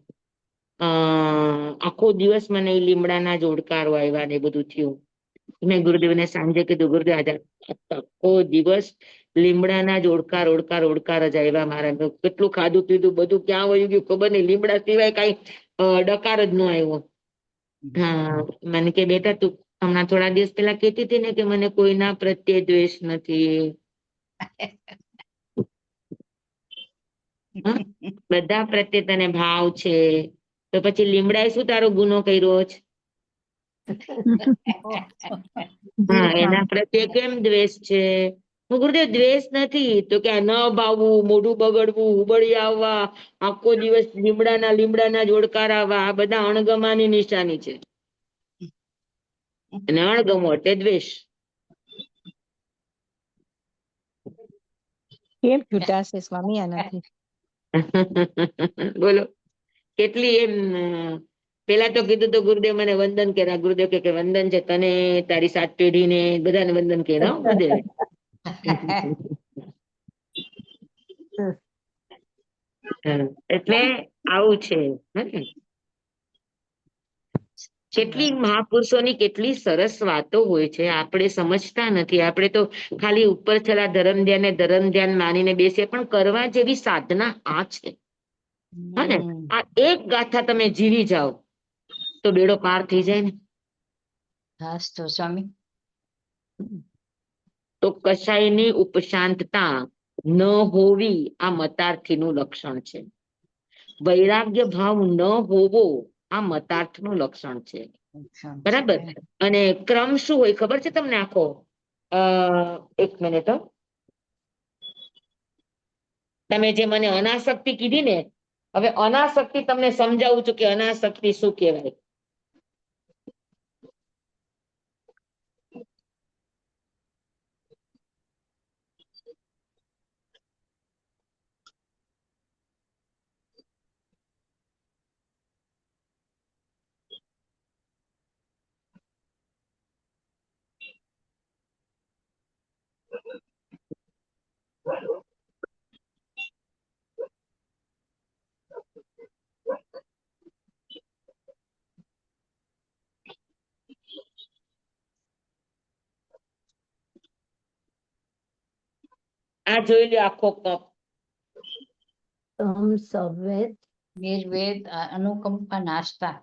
[SPEAKER 1] આખો દિવસ મને લીમડાના જ ઓડકારો આવ્યા ને બધું થયું. મેં ગુરુદેવને સાંજે કીધું ગુરુદેવ આજે આખો દિવસ લીમડાના જ ઓડકાર જ આવ્યા મારા. કેટલું ખાધું પીધું બધું ક્યાં વયું ગયું ખબર નહીં, લીમડા સિવાય કઈ ડકાર જ ન આવ્યો. હા, મને કે બેટા તું હમણાં થોડા દિવસ પેલા કહેતી હતી ને કે મને કોઈના પ્રત્યે દ્વેષ નથી. બધા પ્રત્યે તને ભાવ છે, તો પછી લીમડાએ શું તારો ગુનો કર્યો છે? હા, એના પ્રત્યે કેમ દ્વેષ છે? હું ગુરુદેવ દ્વેષ નથી. તો કે ન ભાવવું, મોઢું બગડવું, ઉબળી આવવા, આખો દિવસ લીમડાના જોડકાર આવવા, આ બધા અણગમાની નિશાની છે. અને અણગમો એટલે દ્વેષ.
[SPEAKER 5] કેમ છૂટાશે સ્વામી આનાથી?
[SPEAKER 1] બોલો કેટલી એમ. પેલા તો કીધું તો ગુરુદેવ મને વંદન કર્યા. ગુરુદેવ કે વંદન છે તને, તારી સાત પેઢીને, બધાને વંદન કર્યા ગુરુદેવ. એટલે આવું છે. કેટલી મહાપુરુષોની કેટલી સરસ વાતો હોય છે, આપણે સમજતા નથી. આપણે તો ખાલી ઉપર છેલ્લા ધર્મ ધ્યાન માનીને બેસીએ, પણ કરવા જેવી સાધના આ છે. હા ને, આ એક ગાથા તમે જીવી જાઓ તો બેડો પાર થઈ જાય ને.
[SPEAKER 3] હાસ તો સ્વામી.
[SPEAKER 1] તો કશાયની ઉપશાંતતા ન હોવી આ મતાર્થીનું લક્ષણ છે. વૈરાગ્ય ભાવ ન હોવો આ મતાર્થનું લક્ષણ છે. બરાબર. અને ક્રમ શું હોય ખબર છે તમને આખો? એક મિનિટ હો. તમે જે મને અનાસક્તિ કીધી ને, હવે અનાસક્તિ તમને સમજાવું છું કે અનાસક્તિ શું કહેવાય. આ જોઈ લો આખો કપ.
[SPEAKER 3] નિર્વેદ, અનુકંપા, નાસ્તા,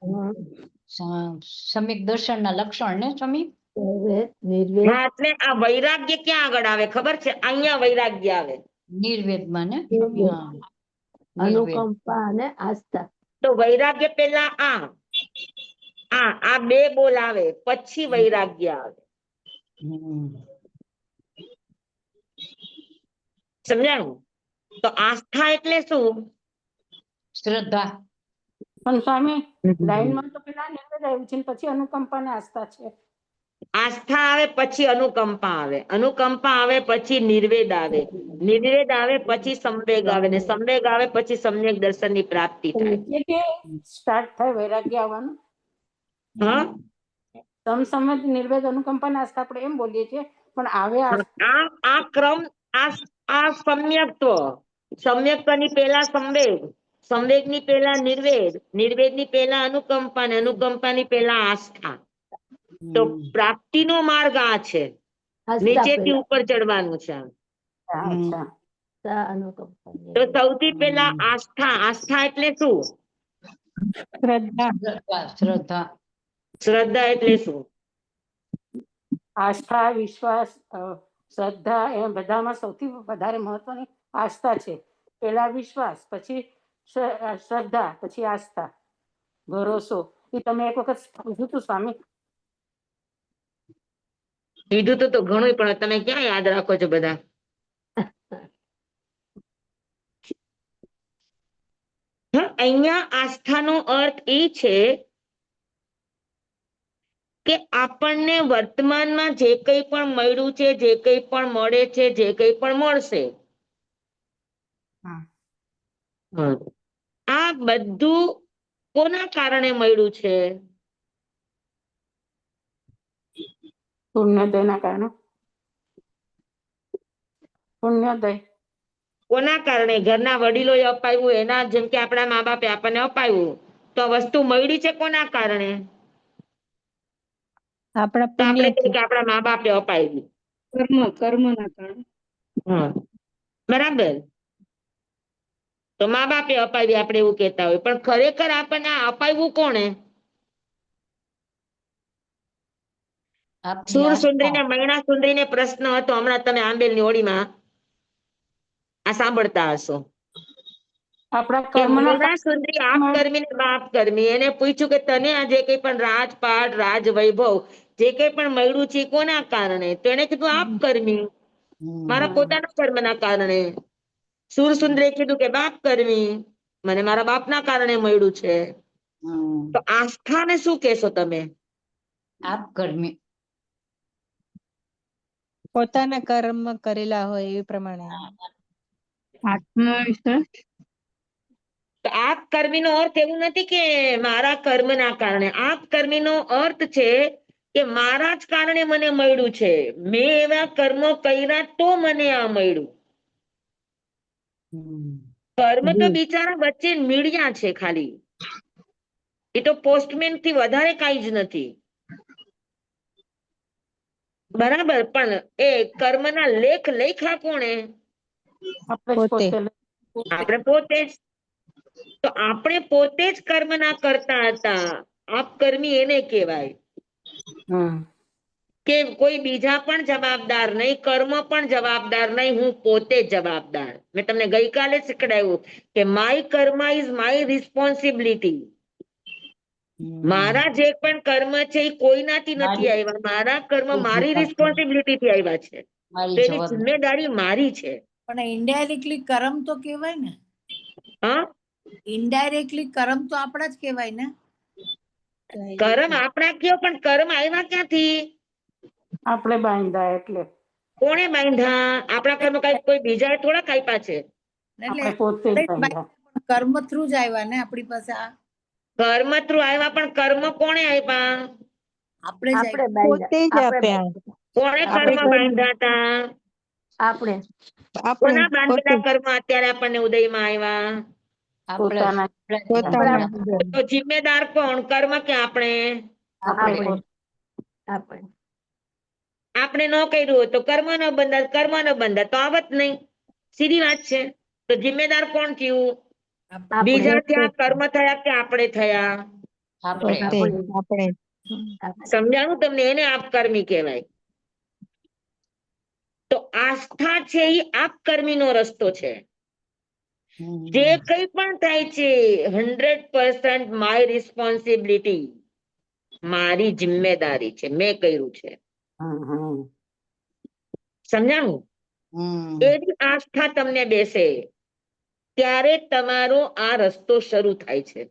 [SPEAKER 3] સમ્યક દર્શન ના લક્ષણ ને સમી.
[SPEAKER 1] હા, એટલે આ વૈરાગ્ય ક્યાં આગળ આવે ખબર છે? અહીંયા વૈરાગ્ય આવે.
[SPEAKER 3] નિર્વેદ માં ને સમી, હા.
[SPEAKER 8] અનુકંપા અને આસ્થા.
[SPEAKER 1] તો વૈરાગ્ય પેલા આ બે બોલ આવે, પછી વૈરાગ્ય આવે. સમજાણું? તો આસ્થા એટલે શું?
[SPEAKER 3] શ્રદ્ધા.
[SPEAKER 2] પણ સ્વામી લાઈનમાં તો પેલા નિર્વેદ આવ્યું છે ને પછી અનુકંપા ને આસ્થા છે.
[SPEAKER 1] આસ્થા આવે પછી અનુકંપા આવે, અનુકંપા આવે પછી નિર્વેદ આવે, નિર્વેદ આવે પછી સંવેગ આવે, ને સંવેગ આવે પછી સમ્યક દર્શન ની પ્રાપ્તિ થાય.
[SPEAKER 2] એટલે કે સ્ટાર્ટ થાય વૈરાગ્ય આવવાનું.
[SPEAKER 1] હા,
[SPEAKER 2] સમસંવેદ, નિર્વેદ, અનુકંપા ને આસ્થા આપણે એમ બોલીએ છીએ, પણ આવે
[SPEAKER 1] આ ક્રમ, આ સમ્યક્ત્વ, સમ્યક્ત્વ ની પહેલા સંવેગ, સંવેગ ની પહેલા નિર્વેદ, નિર્વેદ ની પહેલા અનુકંપા, ને અનુકંપા ની પહેલા આસ્થા. તો પ્રાપ્તિનો માર્ગ આ છે, નીચેથી ઉપર ચડવાનું છે.
[SPEAKER 2] અચ્છા.
[SPEAKER 8] અનુકંપા.
[SPEAKER 1] તો સૌથી પહેલા આસ્થા. આસ્થા એટલે શું?
[SPEAKER 3] શ્રદ્ધા.
[SPEAKER 1] શ્રદ્ધા એટલે શું?
[SPEAKER 2] આસ્થા, વિશ્વાસ, શ્રદ્ધા, એ બધામાં સૌથી વધારે મહત્વની આસ્થા છે. પેલા વિશ્વાસ, પછી શ્રદ્ધા, પછી આસ્થા, ભરોસો. એ તમે એક વખત પૂછ્યું હતું સ્વામી.
[SPEAKER 1] કીધું તો ઘણું, પણ તમે ક્યાં યાદ રાખો છો બધા? અહીંયા આસ્થાનો અર્થ એ છે કે આપણને વર્તમાનમાં જે કંઈ પણ મળ્યું છે, જે કંઈ પણ મળે છે, જે કંઈ પણ મળશે, આ બધું કોના કારણે મળ્યું છે?
[SPEAKER 2] પુણ્યોદયના કારણે. પુણ્યોદય.
[SPEAKER 1] કોના કારણે? ઘરના વડીલોએ અપાવ્યું, એના, જેમ કે આપણા મા બાપે આપણને અપાવ્યું, તો વસ્તુ મળી છે કોના કારણે?
[SPEAKER 5] આપણા
[SPEAKER 1] તો આપણે કહીએ
[SPEAKER 5] પુણ્યથી.
[SPEAKER 1] કે આપણા મા બાપે અપાવ્યું.
[SPEAKER 7] કર્મ ના કારણે.
[SPEAKER 1] બરાબર. તો મા બાપે અપાવી, આપણે એવું કહેતા હોય, પણ ખરેખર આપણને અપાવ્યું કોણે? સુર સુંદરી ને મૈણા સુંદરી ને પ્રશ્ન હતો હમણાં, તમે આંબેલની હોળીમાં આ સાંભળતા હશો.
[SPEAKER 2] આપણા
[SPEAKER 1] કે
[SPEAKER 2] કર્મના
[SPEAKER 1] મૈણા સુંદરી આપ કર્મી ને બાપ કર્મી, એને પૂછ્યું કે તને આ જે કંઈ પણ રાજપાટ, રાજ વૈભવ, જે કંઈ પણ મળ્યું છે કોના કારણે? તો એને કીધું આપ કર્મી, મારા પોતાના કર્મના કારણે. સુર સુંદરીએ કીધું કે બાપ કર્મી, મને મારા બાપના કારણે મળ્યું છે. તો આસ્થાને શું કહેશો તમે?
[SPEAKER 3] આપ કર્મી.
[SPEAKER 5] પોતાના કર્મ કરેલા હોય એ પ્રમાણે.
[SPEAKER 4] આત્મવિશ્વાસ.
[SPEAKER 1] તો આપ કર્મીનો અર્થ એવું નથી કે મારા કર્મના કારણે. આપ કર્મીનો અર્થ છે કે મારા જ કારણે મને મળ્યું છે, મેં એવા કર્મો કર્યા તો મને આ મળ્યું. કર્મ તો બિચારા વચ્ચે મીડિયા છે ખાલી. એ તો પોસ્ટમેન થી વધારે કાંઈ જ નથી. બરાબર, પણ એ કર્મના લેખ લેખા કોણે?
[SPEAKER 5] પોતે.
[SPEAKER 1] આપણે પોતે જ. તો આપણે પોતે જ કર્મના કરતા હતા. આપ કર્મી એને કહેવાય. કે કોઈ બીજા પણ જવાબદાર નહીં, કર્મ પણ જવાબદાર નહીં, હું પોતે જવાબદાર. મેં તમને ગઈકાલે શીખડાયું કે my Karma is my responsibility. મારા જે પણ કર્મ છે એ કોઈનાથી નથી આવ્યા. મારા કર્મ મારી રિસ્પોન્સિબિલિટી થી આવ્યા છે. તેની જિમ્મેદારી મારી છે.
[SPEAKER 6] પણ ઇનડાયરેક્ટલી કર્મ તો કહેવાય ને.
[SPEAKER 1] હા,
[SPEAKER 6] ઇનડાયરેક્ટલી કર્મ તો આપણા જ કહેવાય ને.
[SPEAKER 1] કર્મ આપણા કયો, પણ કર્મ આવ્યા ક્યાંથી?
[SPEAKER 2] આપણે બાંધ્યા એટલે
[SPEAKER 1] કોણે બાંધ્યા? આપણા કર્મ કઈ કોઈ બીજાએ થોડા કાપ્યા છે.
[SPEAKER 6] એટલે
[SPEAKER 2] આપણે પોતે જ બાંધ્યા.
[SPEAKER 6] કર્મ થ્રુ જ આવ્યા ને આપણી પાસે. આ
[SPEAKER 1] કર્મ થ્રુ આવ્યા, પણ કર્મ કોણે આપ્યા?
[SPEAKER 6] આપણે જ
[SPEAKER 8] આપણે
[SPEAKER 6] આપ્યા.
[SPEAKER 5] પોતે જ આપ્યા.
[SPEAKER 1] કોણે કર્મ બાંધ્યા હતા?
[SPEAKER 8] આપણે
[SPEAKER 5] આપણે
[SPEAKER 1] કોના
[SPEAKER 5] પોતે
[SPEAKER 1] બાંધેલા કર્મ અત્યારે આપણને ઉદયમાં આવ્યા?
[SPEAKER 2] પોતાના
[SPEAKER 5] પોતાના
[SPEAKER 1] તો જિમ્મેદાર કોણ? કર્મ કે આપણે?
[SPEAKER 8] આપણે આપણે
[SPEAKER 1] આપણે ન કર્યું હોય તો કર્મ ન બંધાત, કર્મ ન બંધાત તો આવત નહીં. સીધી વાત છે. તો જિમ્મેદાર કોણ થયું?
[SPEAKER 8] આપણે
[SPEAKER 1] બીજા થયા, કર્મ થયા કે આપણે થયા?
[SPEAKER 5] પોતે આપણે
[SPEAKER 1] સમજાણું તમને? એને આપકર્મી કહેવાય. તો આસ્થા છે એ આપકર્મીનો રસ્તો છે. જે કઈ પણ થાય છે 100% માય રિસ્પોન્સિબિલિટી, મારી જિમ્મેદારી છે, મેં કર્યું છે. સમજાણું? એવી આસ્થા તમને બેસે ત્યારે તમારો આ રસ્તો શરૂ થાય છે.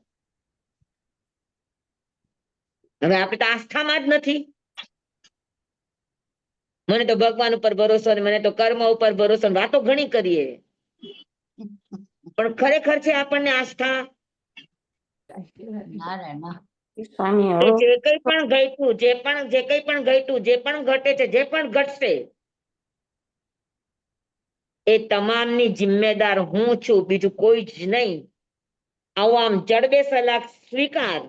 [SPEAKER 1] હવે આપણે તો આસ્થામાં જ નથી. મને તો ભગવાન ઉપર ભરોસો ને મને તો કર્મ ઉપર ભરોસો, વાતો ઘણી કરીએ, પણ ખરેખર છે આપણને આસ્થા?
[SPEAKER 2] સ્વામી
[SPEAKER 1] કે
[SPEAKER 2] હવે
[SPEAKER 1] જે કઈ પણ ઘટ્યું, જે કઈ પણ ઘટ્યું, જે પણ ઘટે છે, જે પણ ઘટશે, એ તમામની જિમ્મેદાર હું છું, બીજું કોઈ જ નહીં. આવો આમ જડબે સલાહ સ્વીકાર,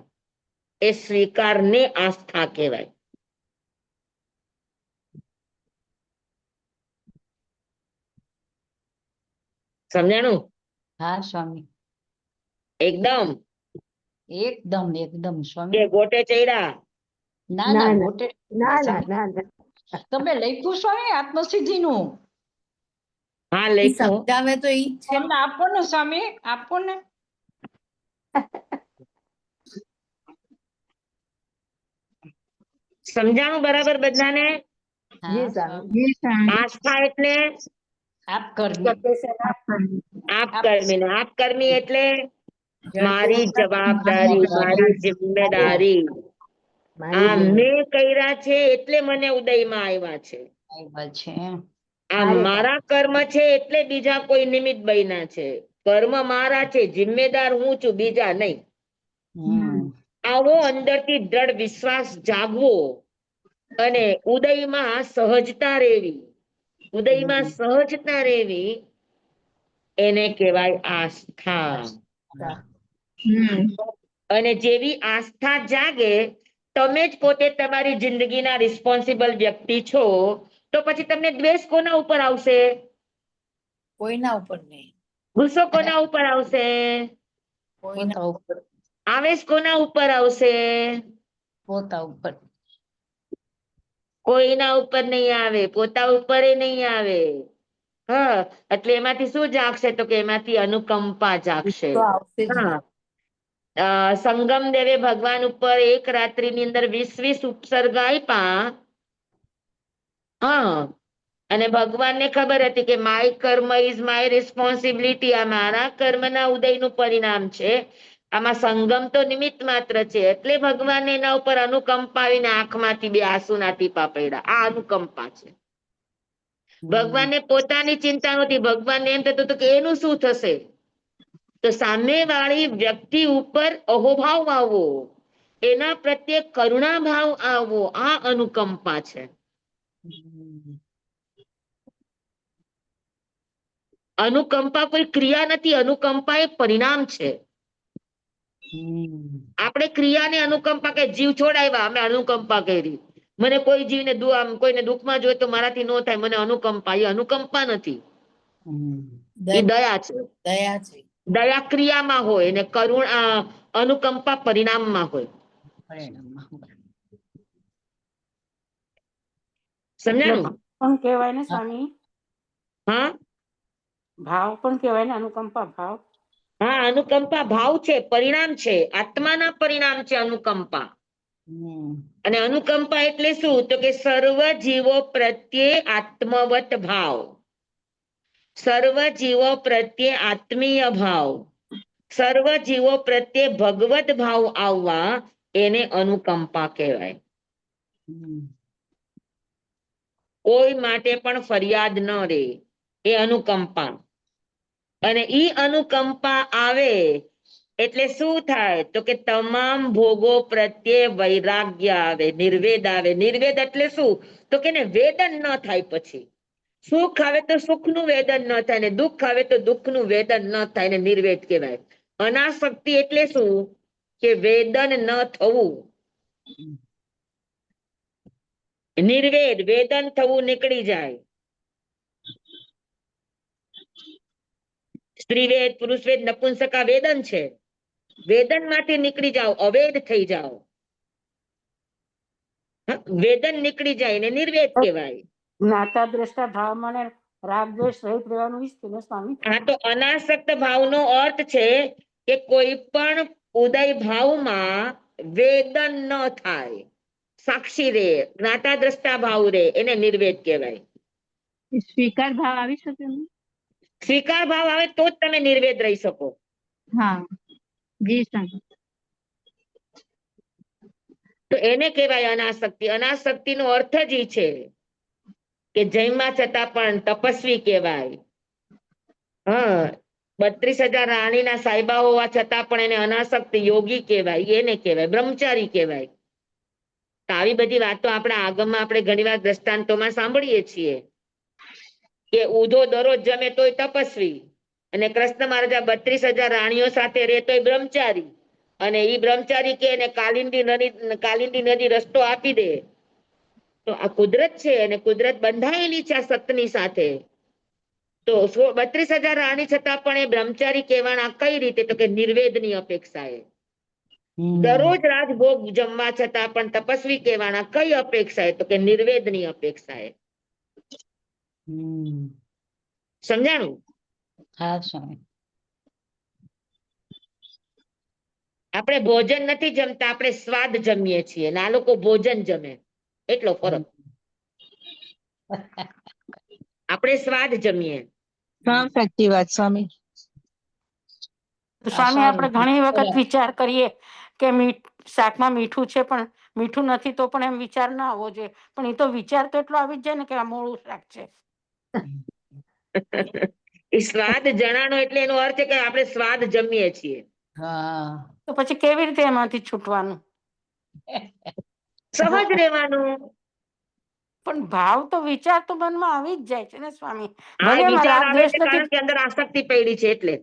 [SPEAKER 1] એ સ્વીકારને આસ્થા કહેવાય. સમજાણું?
[SPEAKER 3] હા સ્વામી,
[SPEAKER 1] એકદમ
[SPEAKER 3] એકદમ એકદમ
[SPEAKER 1] કે
[SPEAKER 3] સ્વામી.
[SPEAKER 1] ગોટે ચડ્યા?
[SPEAKER 3] ના
[SPEAKER 8] ના
[SPEAKER 3] ના
[SPEAKER 8] ના
[SPEAKER 3] ગોટે
[SPEAKER 8] ના ના
[SPEAKER 3] સ્વામી,
[SPEAKER 8] ના ના
[SPEAKER 3] તમે લખ્યું સ્વામી આત્મસિદ્ધિ નું?
[SPEAKER 1] હા,
[SPEAKER 6] ઈ
[SPEAKER 1] લખ્યું.
[SPEAKER 6] સમજાવે તો ઈ જ છે.
[SPEAKER 3] અમને આપો ને સ્વામી, આપો ને.
[SPEAKER 1] સમજાણું બરાબર બધાને?
[SPEAKER 8] જી
[SPEAKER 3] હા
[SPEAKER 8] સ્વામી
[SPEAKER 3] સ્વામી,
[SPEAKER 1] આસ્થા એટલે
[SPEAKER 3] આપકર્મી.
[SPEAKER 1] આપકર્મી ને આપકર્મી એટલે મારી
[SPEAKER 6] જડબે
[SPEAKER 1] જવાબદારી, મારી જિમ્મેદારી.
[SPEAKER 8] મારી
[SPEAKER 1] આ મેં કર્યા છે એટલે મને ઉદયમાં આવ્યા છે.
[SPEAKER 3] આવ્યા છે.
[SPEAKER 1] આ મારા કર્મ છે એટલે બીજા કોઈ નિમિત્ત બન્યા છે. કર્મ મારા છે, જિમ્મેદાર હું છું, બીજા નહીં. આવો અંદરથી દ્રઢ વિશ્વાસ જાગવો અને ઉદયમાં સહજતા રહેવી, ઉદયમાં સહજતા રહેવી, એને કહેવાય આસ્થા. અને જેવી આસ્થા જાગે, તમે જ પોતે તમારી જિંદગીના રિસ્પોન્સિબલ વ્યક્તિ છો, તો પછી તમને દ્વેષ કોના ઉપર આવશે?
[SPEAKER 6] કોઈના ઉપર નહીં.
[SPEAKER 1] ગુસ્સો કોના ઉપર આવશે?
[SPEAKER 6] કોઈના
[SPEAKER 3] ઉપર,
[SPEAKER 1] આવેશ કોના ઉપર આવશે?
[SPEAKER 3] પોતા ઉપર.
[SPEAKER 1] કોઈના ઉપર નહીં આવે, પોતા ઉપર નહીં આવે. હા, એટલે એમાંથી શું જાગશે? તો કે એમાંથી અનુકંપા જાગશે.
[SPEAKER 6] તો આવશે જ નહીં.
[SPEAKER 1] હા, સંગમ દેવે ભગવાન ઉપર એક રાત્રિની અંદર 20 ઉપસર્ગ આપ્યા. હા, અને ભગવાનને ખબર હતી કે માય કર્મ ઇઝ માય રિસ્પોન્સિબિલિટી. આ મારા કર્મના ઉદયનું પરિણામ છે. આમાં સંગમ તો નિમિત્ત માત્ર છે. એટલે ભગવાન એના ઉપર અનુકંપા આવીને આંખમાંથી 2 આંસુના ટીપા પડ્યા. આ અનુકંપા છે. ભગવાનને પોતાની ચિંતા નહોતી. ભગવાનને એમ થતું હતું કે એનું શું થશે? તો સામેવાળી વ્યક્તિ ઉપર અહોભાવ આવવો, એના પ્રત્યે કરુણાભાવ આવવો, આ અનુકંપા છે. અનુકંપા કોઈ ક્રિયા નથી, અનુકંપા એ પરિણામ છે. આપણે ક્રિયાને અનુકંપા કે જીવ છોડાવ્યા, અમે અનુકંપા કરી. મને કોઈ જીવને કોઈને દુઃખમાં જોઈ તો મારાથી ન થાય, મને અનુકંપા. એ અનુકંપા નથી, એ દયા છે.
[SPEAKER 6] દયા છે.
[SPEAKER 1] દયા ક્રિયામાં હોય અને અનુકંપા પરિણામમાં હોય. સમજાણું?
[SPEAKER 2] પણ કહેવાય ને સ્વામી,
[SPEAKER 1] હા,
[SPEAKER 2] ભાવ પણ કહેવાય ને, અનુકંપા ભાવ.
[SPEAKER 1] હા, અનુકંપા ભાવ છે, પરિણામ છે, આત્માના પરિણામ છે અનુકંપા. અને અનુકંપા એટલે શું? તો કે સર્વ જીવો પ્રત્યે આત્મવત ભાવ, સર્વ જીવો પ્રત્યે આત્મીય ભાવ, સર્વ જીવો પ્રત્યે ભગવત ભાવ આવવા એને અનુકંપા કહેવાય. કોઈ માટે પણ ફરિયાદ ન રહે, એ અનુકંપા. અને ઈ અનુકંપા આવે એટલે શું થાય? તો કે તમામ ભોગો પ્રત્યે વૈરાગ્ય આવે, નિર્વેદ આવે. નિર્વેદ એટલે શું? તો કે ને વેદન ન થાય. પછી સુખ આવે તો સુખનું વેદન ન થાય, ને દુઃખ આવે તો દુઃખનું વેદન ન થાય, ને નિર્વેદ કહેવાય. અનાસક્તિ એટલે શું? કે વેદન ન થવું. નિર્વેદ, વેદન થવું નીકળી જાય. સ્ત્રીવેદ, પુરુષવેદ, નપુંસકા વેદન છે. વેદન માંથી નીકળી જાઓ, અવેદ થઈ જાઓ. વેદન નીકળી જાય ને નિર્વેદ કહેવાય.
[SPEAKER 2] જ્ઞાતા દ્રષ્ટા ભાવ મને રાગ દ્વેષ રહિત રહેવાનું ઈચ્છતું ને સ્વામી.
[SPEAKER 1] હા, તો અનાસક્ત ભાવનો અર્થ છે કે કોઈ પણ ઉદય ભાવમાં વેદન ન થાય, સાક્ષી રે, જ્ઞાતા દ્રષ્ટા ભાવ રે, એને નિર્વેદ કહેવાય.
[SPEAKER 4] સ્વીકાર ભાવ આવી શકે ને?
[SPEAKER 1] સ્વીકાર ભાવ આવે તો જ તમે નિર્વેદ રહી શકો.
[SPEAKER 4] હા જી સ્વામી.
[SPEAKER 1] તો એને કહેવાય અનાસક્તિ. અનાસક્તિ નો અર્થ જ ઈ છે કે જન્મા છતાં પણ તપસ્વી કહેવાય. હા, 32,000 રાણીના સાહેબા હોવા છતાં પણ એને અનાસક્ત યોગી કહેવાય, એને કહેવાય બ્રહ્મચારી કહેવાય. તો આવી બધી વાતો આપણા આગમમાં આપણે ઘણીવાર દ્રષ્ટાંતોમાં સાંભળીએ છીએ કે ઊધો દરરોજ જમે તોય તપસ્વી, અને કૃષ્ણ મહારાજા 32,000 રાણીઓ સાથે રહેતોય બ્રહ્મચારી. અને ઈ બ્રહ્મચારી કે એને કાલિંદી નદી રસ્તો આપી દે. તો આ કુદરત છે, અને કુદરત બંધાયેલી છે આ સતની સાથે. તો 32,000 રાણી છતાં પણ એ બ્રહ્મચારી કહેવાના કઈ રીતે? તો કે નિર્વેદની અપેક્ષાએ. દરરોજ રાજભોગ જમવા છતાં પણ તપસ્વી કહેવાના કઈ અપેક્ષાએ? તો કે નિર્વેદની અપેક્ષાએ. સમજાણું?
[SPEAKER 3] હા સ્વામી.
[SPEAKER 1] આપણે ભોજન નથી જમતા, આપણે સ્વાદ જમીએ છીએ, ને આ લોકો ભોજન જમે. એટલો ફરક. આપણે સ્વાદ જમીએ.
[SPEAKER 5] સાચી વાત સ્વામી.
[SPEAKER 2] સ્વામી, આપણે ઘણી વખત
[SPEAKER 3] બરાબર.
[SPEAKER 2] વિચાર કરીએ કે શાકમાં મીઠું છે પણ મીઠું નથી, તો પણ એમ વિચાર ના આવવો જોઈએ. પણ એ તો વિચાર તો એટલો આવી જ જાય ને કે આ મોળું શાક છે.
[SPEAKER 1] એ સ્વાદ જણાનો એટલે એનો અર્થ છે કે આપણે સ્વાદ જમીએ છીએ.
[SPEAKER 3] હા.
[SPEAKER 2] તો પછી કેવી રીતે એમાંથી છૂટવાનું?
[SPEAKER 1] સહજ રહેવાનું.
[SPEAKER 2] પણ ભાવ તો વિચાર તો મનમાં આવી જ જાય છે ને સ્વામી.
[SPEAKER 1] હા,
[SPEAKER 2] ભલે એમાં
[SPEAKER 1] વિચાર
[SPEAKER 2] રાગ
[SPEAKER 1] આવે
[SPEAKER 2] દ્વેષ
[SPEAKER 1] છે
[SPEAKER 2] નથી.
[SPEAKER 1] કારણ કે અંદર આસક્તિ પડી છે એટલે.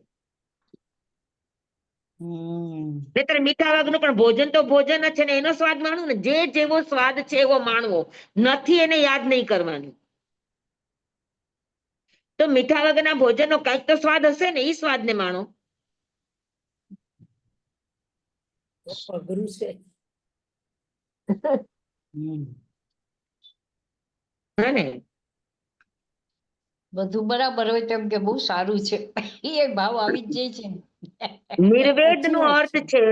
[SPEAKER 1] નહીતર મીઠા વગરનું પણ ભોજન તો ભોજન જ છે ને, એનો સ્વાદ માણવું ને. જે જેવો સ્વાદ છે એવો માણવો, નથી એને યાદ નહીં કરવાનું. તો મીઠા વગરના ભોજનનો કઈક તો સ્વાદ હશે ને, એ સ્વાદ ને માણો.
[SPEAKER 6] અઘરું છે.
[SPEAKER 1] હા ને,
[SPEAKER 3] બધું બરાબર હોય તેમ કે બહુ સારું છે, એ ભાવ આવી જ જાય છે ને.
[SPEAKER 1] નિર્વેદ
[SPEAKER 2] સાચી
[SPEAKER 1] નો
[SPEAKER 2] વાત
[SPEAKER 1] અર્થ છે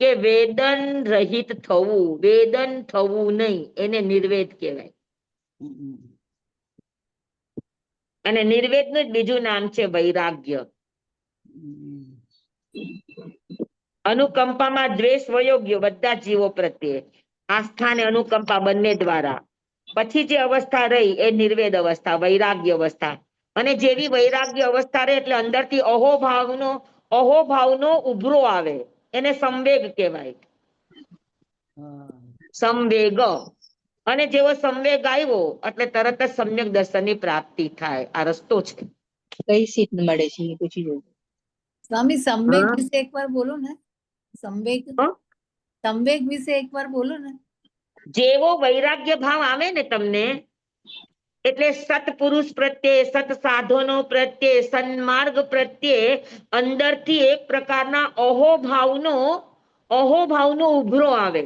[SPEAKER 1] કે વેદન રહિત થવું, વેદન થવું નહીં, એને નિર્વેદ કહેવાય. અને નિર્વેદ નું જ બીજું નામ છે વૈરાગ્ય. અનુકંપામાં દ્વેષ વયોગ્ય બધા જીવો પ્રત્યે, આસ્થા અને અનુકંપા બંને દ્વારા. પછી જે અવસ્થા રહી એ નિર્વેદ અવસ્થા, વૈરાગ્ય અવસ્થા. અને જેવી વૈરાગ્ય અવસ્થા રહે એટલે અંદરથી અહોભાવનો ઉભરો આવે, એને સંવેગ કહેવાય. સંવેગ. અને જેવો સંવેગ આવ્યો એટલે તરત જ સમ્યક દર્શનની પ્રાપ્તિ થાય. આ રસ્તો છે.
[SPEAKER 5] કઈ સીટ મળે છે એ પૂછી જોઉં.
[SPEAKER 6] સ્વામી, સંવેગ
[SPEAKER 1] હા.
[SPEAKER 6] વિશે એકવાર બોલો ને. સંવેગ
[SPEAKER 1] હા?
[SPEAKER 6] સંવેગ વિશે એકવાર બોલો ને.
[SPEAKER 1] જેવો વૈરાગ્ય ભાવ આવે ને તમને, એટલે સત્પુરુષ પ્રત્યે, સત સાધનો પ્રત્યે, સન્માર્ગ પ્રત્યે અંદરથી એક પ્રકારના અહોભાવનો ઉભરો આવે.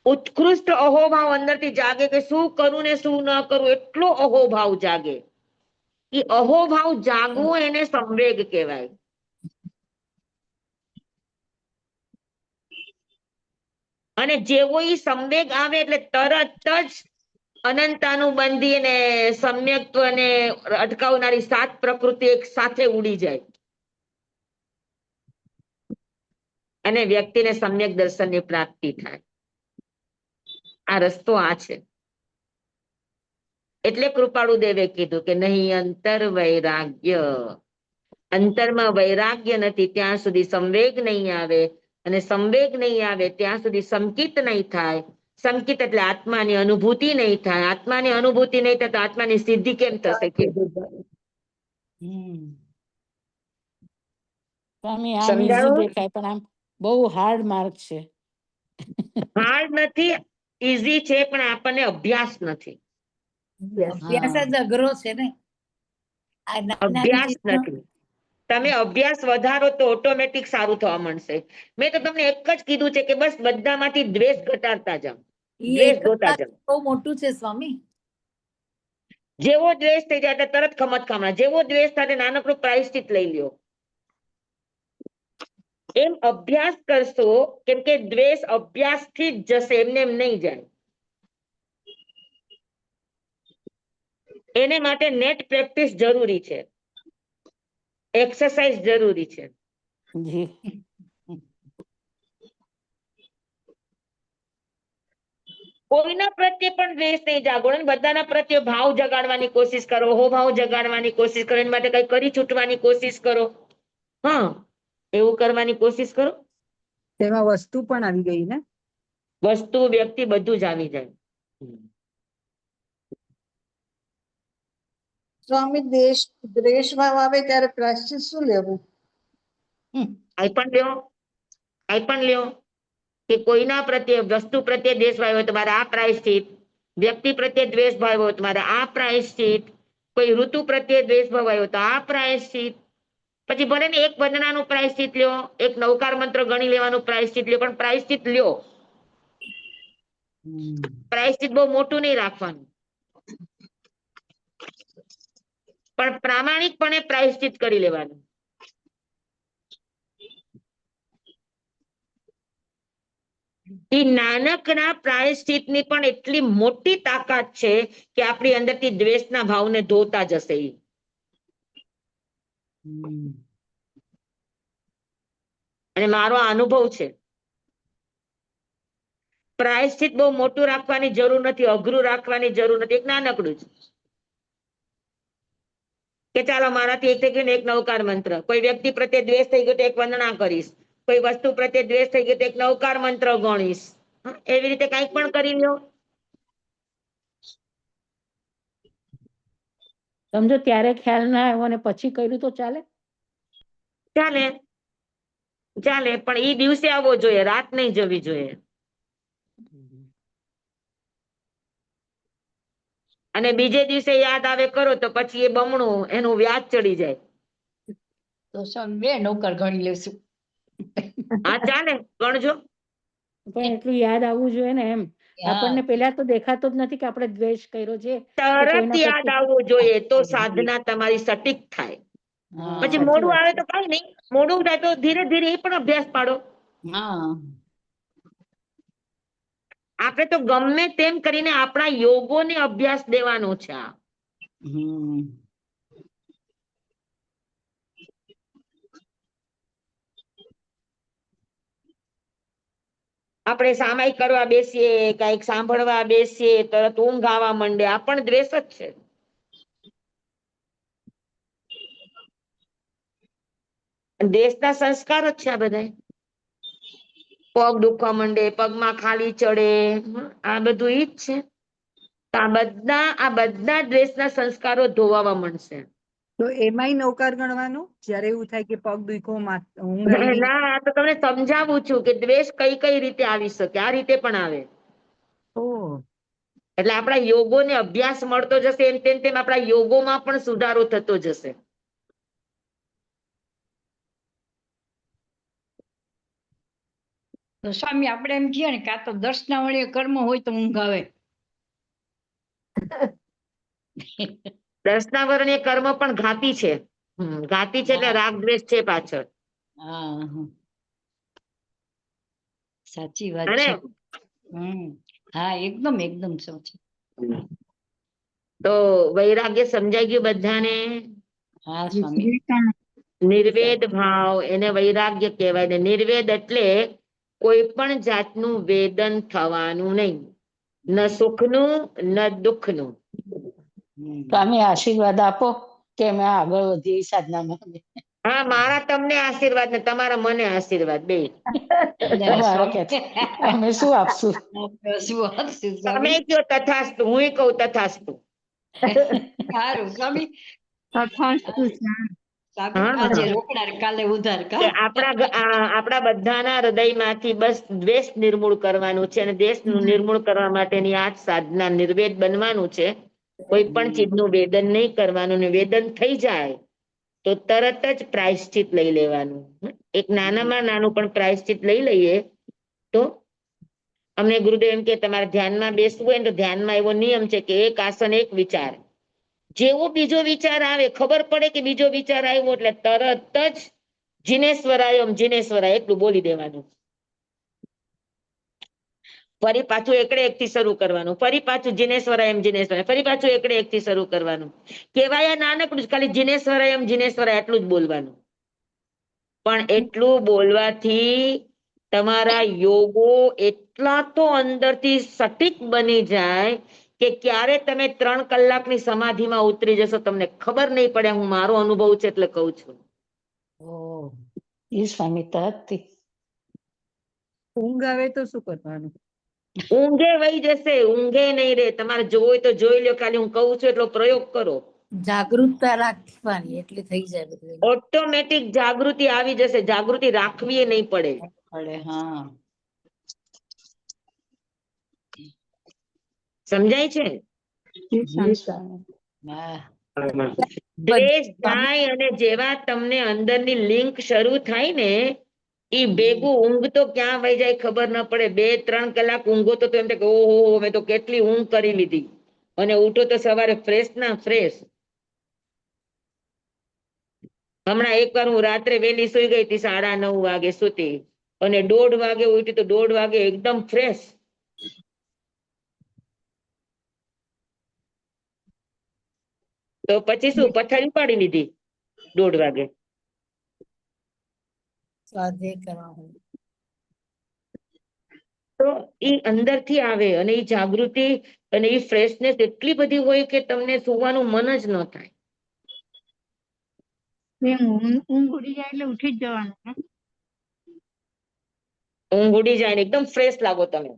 [SPEAKER 1] ઉત્કૃષ્ટ અહોભાવ અંદરથી જાગે કે શું કરું ને શું ન કરું, એટલો અહોભાવ જાગે. એ અહોભાવ જાગવો એને સંવેગ કહેવાય. અને જેવો ઈ સંવેગ આવે એટલે તરત જ અનંતાનુબંધી અને સમ્યક્ત્વને અટકાવનારી 7 પ્રકૃતિ એક સાથે ઉડી જાય અને વ્યક્તિને સમ્યક દર્શનની પ્રાપ્તિ થાય. આ રસ્તો આ છે. એટલે કૃપાળુ દેવે કીધું કે નહીં અંતર વૈરાગ્ય, અંતરમાં વૈરાગ્ય નથી ત્યાં સુધી સંવેગ નહીં આવે, અને સંવેગ નહીં આવે ત્યાં સુધી સંકિત નહીં થાય. સંકિત એટલે આત્માની અનુભૂતિ નહીં થાય. આત્માની અનુભૂતિ નહીં થાય તો આત્માની સિદ્ધિ કેમ થશે?
[SPEAKER 2] સ્વામી આમ easy
[SPEAKER 1] સમજાણું?
[SPEAKER 2] દેખાય પણ આમ બહુ હાર્ડ માર્ક છે.
[SPEAKER 1] હાર્ડ નથી, ઈઝી છે, પણ આપણને અભ્યાસ નથી.
[SPEAKER 6] અભ્યાસ જ અઘરો છે ને. આ નાની નાની
[SPEAKER 1] અભ્યાસ
[SPEAKER 6] ચીજનો
[SPEAKER 1] નથી. તમે અભ્યાસ વધારો તો ઓટોમેટિક સારું થવા માંડશે. મેં તો તમને એક જ કીધું છે કે બસ બધામાંથી દ્વેષ ઘટાડતા જાઓ,
[SPEAKER 6] ઈ
[SPEAKER 1] દ્વેષ
[SPEAKER 6] એક
[SPEAKER 1] ધોતા જાઓ.
[SPEAKER 6] બહુ મોટું છે સ્વામી.
[SPEAKER 1] જેવો દ્વેષ થઈ જાય એટલે તરત ખમત ખામણા, જેવો દ્વેષ થાય નાનકડું પ્રાયશ્ચિત લઈ લ્યો. એમ અભ્યાસ કરશો, કેમ કે દ્વેષ અભ્યાસથી જ જશે, એમને એમ નહીં જાય. એને માટે નેટ પ્રેક્ટિસ જરૂરી છે, એક્સરસાઇઝ જરૂરી છે.
[SPEAKER 2] જી
[SPEAKER 1] કોઈના પ્રત્યે પણ દ્વેષ નહીં જાગો, બધાના પ્રત્યે ભાવ જગાડવાની કોશિશ કરો, ભાવ જગાડવાની કોશિશ કરો, એની માટે કઈ કરી છૂટવાની કોશિશ કરો. હા, એવું કરવાની કોશિશ કરો.
[SPEAKER 4] તેમાં વસ્તુ પણ આવી ગઈ ને.
[SPEAKER 1] વસ્તુ, વ્યક્તિ બધું જ આવી જાય.
[SPEAKER 9] સ્વામી દ્વેષ ભાવ આવે ત્યારે પ્રાયશ્ચિત શું લેવું?
[SPEAKER 1] આઈ પણ લ્યો કે કોઈના પ્રત્યે વસ્તુ પ્રત્યે દ્વેષ ભાવ હોય તો મારે આ પ્રાયશ્ચિત, વ્યક્તિ પ્રત્યે દ્વેષ ભાવ હોય તો મારે આ પ્રાયશ્ચિત, કોઈ ઋતુ પ્રત્યે દ્વેષ ભાવ હોય તો આ પ્રાયશ્ચિત. પછી ભલે ને એક વંદનાનું પ્રાયશ્ચિત લ્યો, એક નવકાર મંત્ર ગણી લેવાનું પ્રાયશ્ચિત લ્યો, પણ પ્રાયશ્ચિત લ્યો. પ્રાયશ્ચિત બહુ મોટું નહીં રાખવાનું, પણ પ્રામાણિકપણે પ્રાયશ્ચિત કરી લેવાનું. એ નાનકડા પ્રાયશ્ચિતની પણ એટલી મોટી તાકાત છે કે આપણી અંદરથી દ્વેષના ભાવને ધોતા જશે. અને મારો અનુભવ છે, પ્રાયશ્ચિત બહુ મોટું રાખવાની જરૂર નથી, અઘરું રાખવાની જરૂર નથી, એક નાનકડું જ કે ચાલો મારાથી એક થઈ ગયું ને એક નવકાર મંત્ર, કોઈ વ્યક્તિ પ્રત્યે દ્વેષ થઈ ગયો તો એક વંદના કરીશ, કોઈ વસ્તુ પ્રત્યે દ્વેષ થઈ ગયો તો એક નવકાર મંત્ર ગણીશ. એવી રીતે કંઈક પણ કરી લ્યો.
[SPEAKER 2] સમજો ત્યારે ખ્યાલ ના આવ્યો અને પછી કર્યું તો ચાલે?
[SPEAKER 1] ચાલે, પણ એ દિવસે આવવો જોઈએ, રાત નહીં જવી જોઈએ. અને બીજે દિવસે યાદ આવે કરો તો પછી એ બમણું એનું વ્યાજ ચડી જાય.
[SPEAKER 3] તો સ્વામી બે નૌકર ગણી લેશું.
[SPEAKER 1] હા ચાલે, ગણજો.
[SPEAKER 2] પણ એટલું યાદ આવવું જોઈએ ને એમ. આપણને પેલા તો દેખાતો જ નથી કે આપણે દ્વેષ કર્યો છે.
[SPEAKER 1] તરત યાદ આવવું જોઈએ તો સાધના તમારી સટીક થાય. પછી મોડું આવે તો કઈ નહીં, મોડું થાય તો ધીરે ધીરે એ પણ અભ્યાસ પાડો. આપણે તો ગમે તેમ કરીને આપણા યોગોને અભ્યાસ દેવાનો છે. આપણે સામાયિક કરવા બેસીએ, કઈક સાંભળવા બેસીએ, તરત ઊંઘ આવવા માંડે, આ પણ દ્વેષ જ છે. દેશના સંસ્કાર જ છે આ બધા. પગ દુખવા માંડે, પગમાં ખાલી ચડે, આ બધું ઈ જ છે. આ બધા દ્વેષના સંસ્કારો ધોવાવા માંડશે.
[SPEAKER 4] તો એમાંય નૌકાર ગણવાનું જ્યારે એવું થાય કે પગ દુખો, ઊંઘ આવી.
[SPEAKER 1] ના, આ તો તમને સમજાવું છું કે દ્વેષ કઈ કઈ રીતે આવી શકે, આ રીતે પણ આવે. એટલે આપણા યોગોને અભ્યાસ મળતો જશે એમ તેમ આપણા યોગોમાં પણ સુધારો થતો જશે.
[SPEAKER 3] તો સ્વામી આપણે એમ કહીએ ને કે આ તો દર્શના વડે કર્મ હોય તો ઊંઘ આવે.
[SPEAKER 1] દર્શનાવરણીય કર્મ પણ ઘાતી છે. ઘાતી છે એટલે રાગ દ્વેષ છે પાછળ.
[SPEAKER 3] સાચી વાત
[SPEAKER 1] અને
[SPEAKER 3] છે. હા એકદમ એકદમ સાચું.
[SPEAKER 1] તો વૈરાગ્ય સમજાઈ ગયું બધાને?
[SPEAKER 3] હા સ્વામી.
[SPEAKER 1] નિર્વેદ ભાવ એને વૈરાગ્ય કહેવાય. ને નિર્વેદ એટલે કોઈ પણ જાતનું વેદન થવાનું નહીં, ન સુખનું ન દુઃખનું.
[SPEAKER 3] સ્વામી આશીર્વાદ આપો કે અમે આગળ વધીએ સાધનામાં.
[SPEAKER 1] હા, મારા તમને આશીર્વાદ ને તમારા મને આશીર્વાદ બે.
[SPEAKER 3] અમે શું આપશું? શું આપશું
[SPEAKER 1] તમે
[SPEAKER 3] સ્વામી?
[SPEAKER 1] કયો તથાસ્તુ, હું કહું તથાસ્તુ.
[SPEAKER 3] સારું સ્વામી.
[SPEAKER 2] તથાસ્તુ સ્વામી.
[SPEAKER 3] સ્વામી
[SPEAKER 1] હા.
[SPEAKER 3] આજે રોકડા ને કાલે ઉધાર
[SPEAKER 1] કે
[SPEAKER 3] કા.
[SPEAKER 1] આપણા બધાના હૃદયમાંથી બસ દ્વેષ નિર્મૂળ કરવાનું છે, અને દેશનું નિર્મૂળ કરવા માટેની આ જ સાધના નિર્વેદ બનવાનું છે. કોઈ પણ ચીજનું વેદન નહીં કરવાનું, ને વેદન થઈ જાય તો તરત જ પ્રાયશ્ચિત લઈ લેવાનું. એક નાનામાં નાનું પણ પ્રાયશ્ચિત લઈ લઈએ તો અમને ગુરુદેવ એમ કે તમારે ધ્યાનમાં બેસવું હોય ને તો ધ્યાનમાં એવો નિયમ છે કે એક આસન એક વિચાર. જેવો બીજો વિચાર આવે, ખબર પડે કે બીજો વિચાર આવ્યો એટલે તરત જ જીનેશ્વરાય એટલું બોલી દેવાનું. ફરી પાછું એકડે એક થી શરૂ કરવાનું, ફરી પાછું જીનેશ્વરાય, ફરી પાછું એકડે એક થી શરૂ કરવાનું. કેવાય નાનકડું જ, ખાલી જીનેશ્વરાય એટલું જ બોલવાનું. પણ એટલું બોલવાથી તમારા યોગો એટલા તો અંદરથી સટીક બની જાય કે ક્યારે તમે 3 કલાકની સમાધિમાં ઉતરી જશો તમને ખબર નહીં પડે. હું મારો અનુભવ છે એટલે કઉ છું.
[SPEAKER 3] એ સ્વામી તરત
[SPEAKER 4] ઊંઘ આવે તો શું કરવાનું?
[SPEAKER 1] ઊંઘે વહી જશે, ઊંઘે નહીં રે. તમારે જોવું હોય તો જોઈ લો, ખાલી હું કહું છું એટલો પ્રયોગ કરો.
[SPEAKER 6] જાગૃતતા રાખવાની એટલે થઈ જાય બધું.
[SPEAKER 1] ઓટોમેટિક જાગૃતિ આવી જશે. જાગૃતિ રાખવી નહીં પડે.
[SPEAKER 3] હા.
[SPEAKER 1] સમજાય છે? દ્વેષ જાય અને જેવા તમને અંદરની લિંક શરૂ થાય ને ઈ ભેગું ઊંઘ તો ક્યાં વહી જાય ખબર ન પડે. 2-3 કલાક ઊંઘો તો એમ થાય કે ઓહો મેં તો કેટલી ઊંઘ કરી લીધી, અને ઉઠો તો સવારે ફ્રેશ ના ફ્રેશ. હમણાં એકવાર હું રાત્રે વહેલી સુઈ ગઈ હતી, 9:30 વાગે સુતી, અને 1:30 વાગે ઉઠી તો 1:30 વાગે એકદમ ફ્રેશ. તો પછી શું, પથારી પાડી લીધી 1:30 વાગે.
[SPEAKER 6] સ્વાધ્યાય કરવા હોય.
[SPEAKER 1] તો ઈ અંદરથી આવે, અને ઈ જાગૃતિ અને ઈ ફ્રેશનેસ એટલી બધી હોય કે તમને સુવાનું મન જ ન થાય.
[SPEAKER 2] ઊંઘ ઉડી જાય એટલે ઉઠી જ જવાનું.
[SPEAKER 1] ઊંઘ ઉડી જાય ને એકદમ ફ્રેશ લાગો તમે.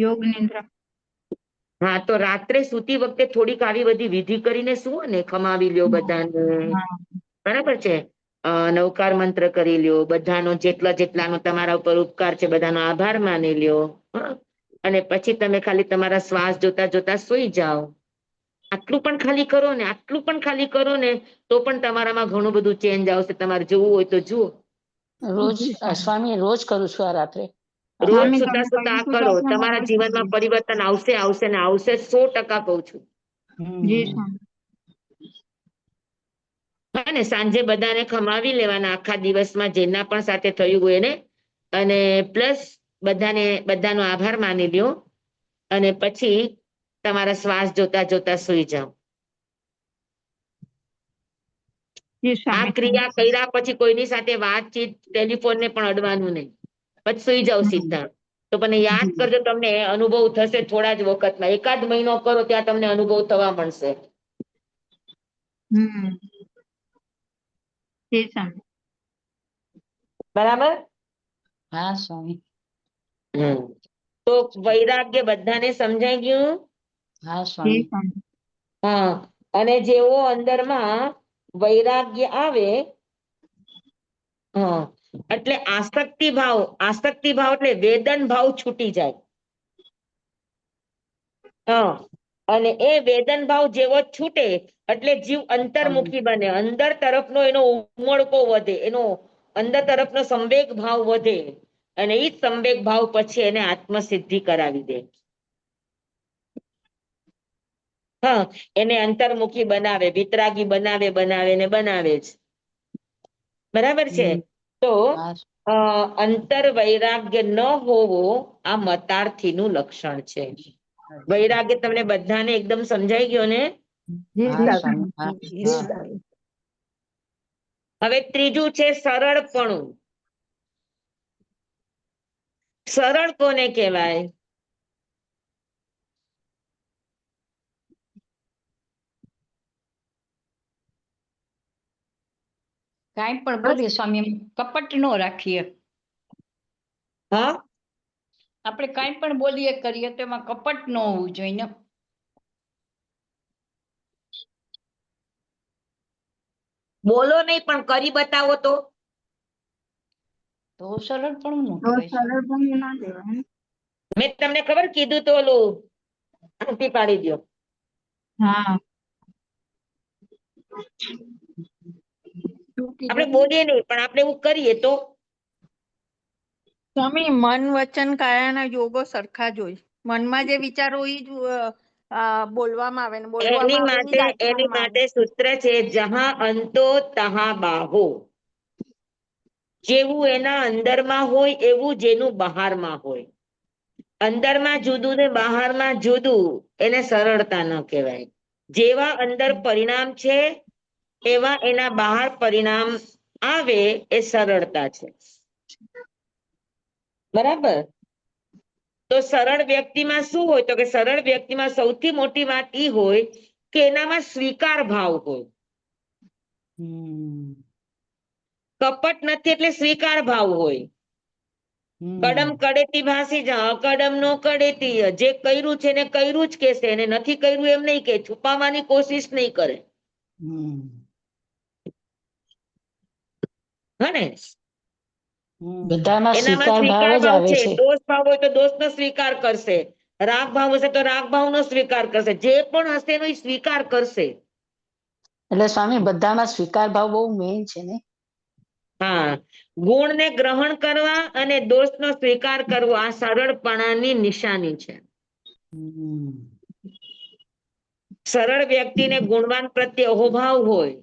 [SPEAKER 2] યોગ નિંદ્રા.
[SPEAKER 1] હા, તો રાત્રે સૂતી વખતે થોડીક આવી બધી વિધિ કરીને સુવો ને, ખમાવી લ્યો બધાને, બરાબર છે. નવકાર મંત્ર કરી લ્યો, બધાનો જેટલાનો તમારા ઉપર ઉપકાર છે બધાનો આભાર માની લ્યો. અને પછી તમે ખાલી તમારા શ્વાસ જોતા જોતા સુઈ જાઓ. આટલું પણ ખાલી કરો ને, આટલું પણ ખાલી કરો ને, તો પણ તમારામાં ઘણું બધું ચેન્જ આવશે. તમારે જોવું હોય તો જુઓ.
[SPEAKER 3] રોજ સ્વામી રોજ કરું છું આ રાત્રે.
[SPEAKER 1] રોજ સુતા સુતા આ કરો, તમારા જીવનમાં પરિવર્તન આવશે આવશે ને આવશે. 100% કહું છું. હા ને, સાંજે બધાને ખમાવી લેવાના આખા દિવસમાં જેના પણ સાથે થયું હોય એને, અને પ્લસ બધાનો આભાર માની લ્યો, અને પછી તમારા શ્વાસ જોતા જોતા સુઈ જાઓ. આ ક્રિયા કર્યા પછી કોઈની સાથે વાતચીત ટેલિફોન ને પણ અડવાનું નહીં. પછી સુઈ જાઓ સીધા. તો મને યાદ કરજો, તમને અનુભવ થશે થોડા જ વખતમાં. 1 મહિનો કરો ત્યાં તમને અનુભવ થવા મળશે. બરાબર?
[SPEAKER 3] હા સ્વામી.
[SPEAKER 1] તો વૈરાગ્ય બધાને સમજાઈ ગયું?
[SPEAKER 3] હા સ્વામી.
[SPEAKER 1] હા, અને જેવો અંદરમાં વૈરાગ્ય આવે, હા, એટલે આસક્તિ ભાવ એટલે વેદન ભાવ છૂટી જાય. હા, અને એ વેદન ભાવ જેવો છૂટે એટલે જીવ અંતર્મુખી બને, અંદર તરફનો એનો ઉમળકો વધે, એનો અંદર તરફનો સંવેગ ભાવ વધે, અને એ જ સંવેગ ભાવ પછી એને આત્મસિદ્ધિ કરાવી દે. હા, એને અંતર્મુખી બનાવે, વિતરાગી બનાવે જ. બરાબર છે? તો અંતર વૈરાગ્ય ન હોવો આ મતાર્થીનું લક્ષણ છે. વૈરાગ્ય તમને બધાને એકદમ સમજાઈ ગયો ને?
[SPEAKER 8] જી
[SPEAKER 3] હા
[SPEAKER 8] સ્વામી
[SPEAKER 3] સ્વામી
[SPEAKER 8] જી
[SPEAKER 3] હા
[SPEAKER 8] સ્વામી
[SPEAKER 1] હવે ત્રીજું છે સરળપણું. સરળ કોને કહેવાય?
[SPEAKER 10] કાંઈ પણ બોલીએ સ્વામી, એમ કપટ ન રાખીએ.
[SPEAKER 1] હા,
[SPEAKER 10] આપણે કાંઈ પણ બોલીએ કરીએ તો એમાં કપટ ન હોવું જોઈએ ને.
[SPEAKER 1] બોલો નહીં પણ કરી બતાવો તો.
[SPEAKER 10] તો સરળ પણ ન
[SPEAKER 2] તો
[SPEAKER 10] કહેવાય.
[SPEAKER 2] સરળ પણ ના કહેવાય.
[SPEAKER 1] મેં તમને ખબર કીધું તો ઓલું આંટી પાડી દો.
[SPEAKER 2] હા
[SPEAKER 1] આપણે બોલીએ નહીં પણ આપણે એવું કરીએ તો.
[SPEAKER 9] સ્વામી મન વચન કાયાના યોગો સરખા જ હોય. મનમાં જે વિચારો એ જ બોલવામાં આવે ને
[SPEAKER 1] એની
[SPEAKER 9] બોલવામાં આવે એ જ
[SPEAKER 1] એની
[SPEAKER 9] આચરણમાં આવે.
[SPEAKER 1] માટે સૂત્ર છે જહા અંતો તહા બાહો. જેવું એના અંદરમાં હોય એવું જેનું બહારમાં હોય. અંદરમાં જુદું ને બહારમાં જુદું એને સરળતા ન કહેવાય. જેવા અંદર પરિણામ છે એવા એના બહાર પરિણામ આવે એ સરળતા છે. બરાબર? તો સરળ વ્યક્તિમાં શું હોય? તો કે સરળ વ્યક્તિમાં સૌથી મોટી વાત ઈ હોય કે એનામાં સ્વીકાર ભાવ હોય. કપટ નથી એટલે સ્વીકાર ભાવ હોય. કડમ કડેતી ભાસી જા, અકડમ નો કડેતી. જે કર્યું છે એને કર્યું જ કહેશે, એને નથી કર્યું એમ નહીં કે, છુપાવવાની કોશિશ નહીં કરે. હે ને?
[SPEAKER 3] બધામાં
[SPEAKER 1] એનામાં
[SPEAKER 3] સ્વીકાર ભાવ
[SPEAKER 1] સ્વીકાર
[SPEAKER 3] જ
[SPEAKER 1] ભાવ
[SPEAKER 3] આવે
[SPEAKER 1] છે.
[SPEAKER 3] છે.
[SPEAKER 1] દોષ ભાવ હોય તો દોષનો સ્વીકાર કરશે. રાગ ભાવ હશે તો રાગ ભાવનો સ્વીકાર કરશે. જે પણ હશે એનો ઈ સ્વીકાર કરશે.
[SPEAKER 3] એટલે સ્વામી બધામાં સ્વીકાર ભાવ બહુ મેઇન છે ને.
[SPEAKER 1] હા, ગુણને ગ્રહણ કરવા અને દોષનો સ્વીકાર કરવો આ સરળપણાની નિશાની છે. સરળ વ્યક્તિને ગુણવાન પ્રત્યે અહોભાવ હોય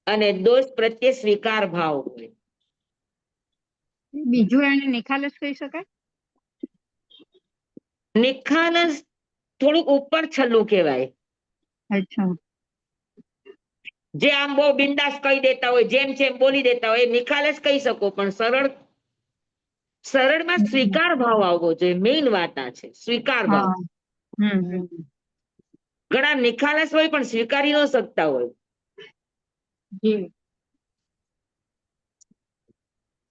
[SPEAKER 1] અને દોષ પ્રત્યે સ્વીકાર ભાવ હોય.
[SPEAKER 2] બીજું એને નિખાલસ કહી શકાય.
[SPEAKER 1] નિખાલસ થોડુંક ઉપર છલ્લું કહેવાય.
[SPEAKER 2] અચ્છા
[SPEAKER 1] જે આમ બહુ બિંદાસ કહી દેતા હોય, જેમ જેમ બોલી દેતા હોય, એ નિખાલસ કહી શકો. પણ સરળમાં સ્વીકાર ભાવ આવવો જોઈએ. મેઇન વાત આ છે, સ્વીકાર ભાવ.
[SPEAKER 2] હા
[SPEAKER 1] ઘણા નિખાલસ હોય પણ સ્વીકારી ન શકતા હોય.
[SPEAKER 2] જી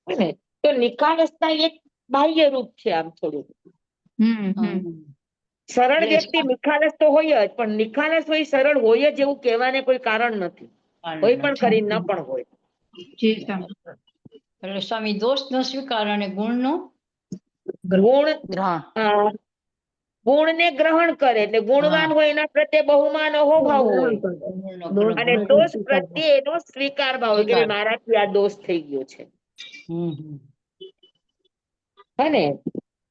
[SPEAKER 1] ને તો નિખાલસતા એક બાહ્ય રૂપ છે. આમ થોડું સરળ
[SPEAKER 10] એટલે
[SPEAKER 1] વ્યક્તિ નિખાલસ તો હોય જ, પણ નિખાલસ હોય સરળ હોય જ એવું કહેવાને કોઈ કારણ નથી. હોય પણ કરી ન પણ હોય.
[SPEAKER 2] જી સ્વામી
[SPEAKER 10] એટલે સ્વામી દોષ નો સ્વીકાર અને ગુણ નો
[SPEAKER 1] ગુણ
[SPEAKER 3] ગ્રહણ
[SPEAKER 1] ગુણને ગ્રહણ કરે એટલે ગુણવાન હોય એના પ્રત્યે બહુમાન અહોભાવ હોય. અને દોષ પ્રત્યે એનો સ્વીકાર ભાવ હોય કે ભાઈ મારાથી આ દોષ થઈ ગયો છે. હને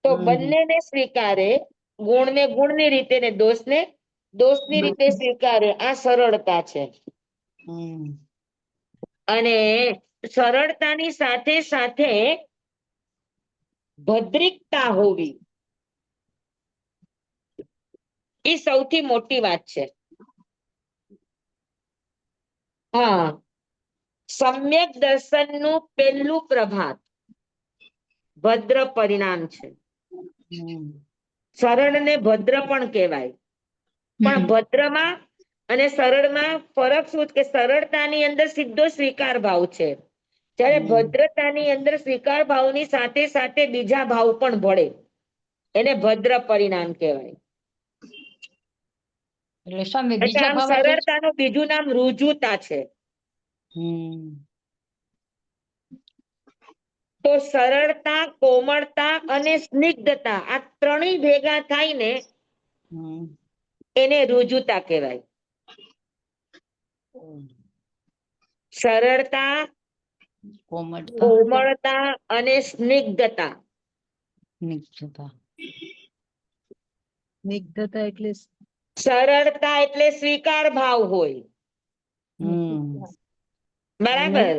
[SPEAKER 1] તો બંનેને સ્વીકારે, ગુણને ગુણની રીતે ને દોષને દોષની રીતે સ્વીકારે આ સરળતા છે. અને સરળતાની સાથે સાથે ભદ્રિકતા હોવી એ સૌથી મોટી વાત છે. હા, સમ્યક દર્શનનું પહેલું પ્રભાત ભદ્ર પરિણામ છે. સરળને ભદ્ર પણ કહેવાય, પણ ભદ્રમાં અને સરળમાં ફરક શું કે સરળતાની અંદર સીધો સ્વીકાર ભાવ છે. જ્યારે ભદ્રતાની અંદર સ્વીકાર ભાવની સાથે સાથે બીજા ભાવ પણ ભળે. એને ભદ્ર પરિણામ કહેવાય.
[SPEAKER 10] એટલે સ્વામી
[SPEAKER 1] એટલે
[SPEAKER 10] બીજા
[SPEAKER 1] આમ
[SPEAKER 10] ભાવ એટલે
[SPEAKER 1] સરળતાનું બીજું નામ રુજુતા છે. તો સરળતા, કોમળતા અને સ્નિગ્ધતા આ ત્રણેય ભેગા થાય ને એને રુજુતા કહેવાય. સરળતા, કોમળતા અને સ્નિગ્ધતા.
[SPEAKER 4] સ્નિગ્ધતા એટલે
[SPEAKER 1] સરળતા એટલે સ્વીકાર ભાવ હોય. બરાબર.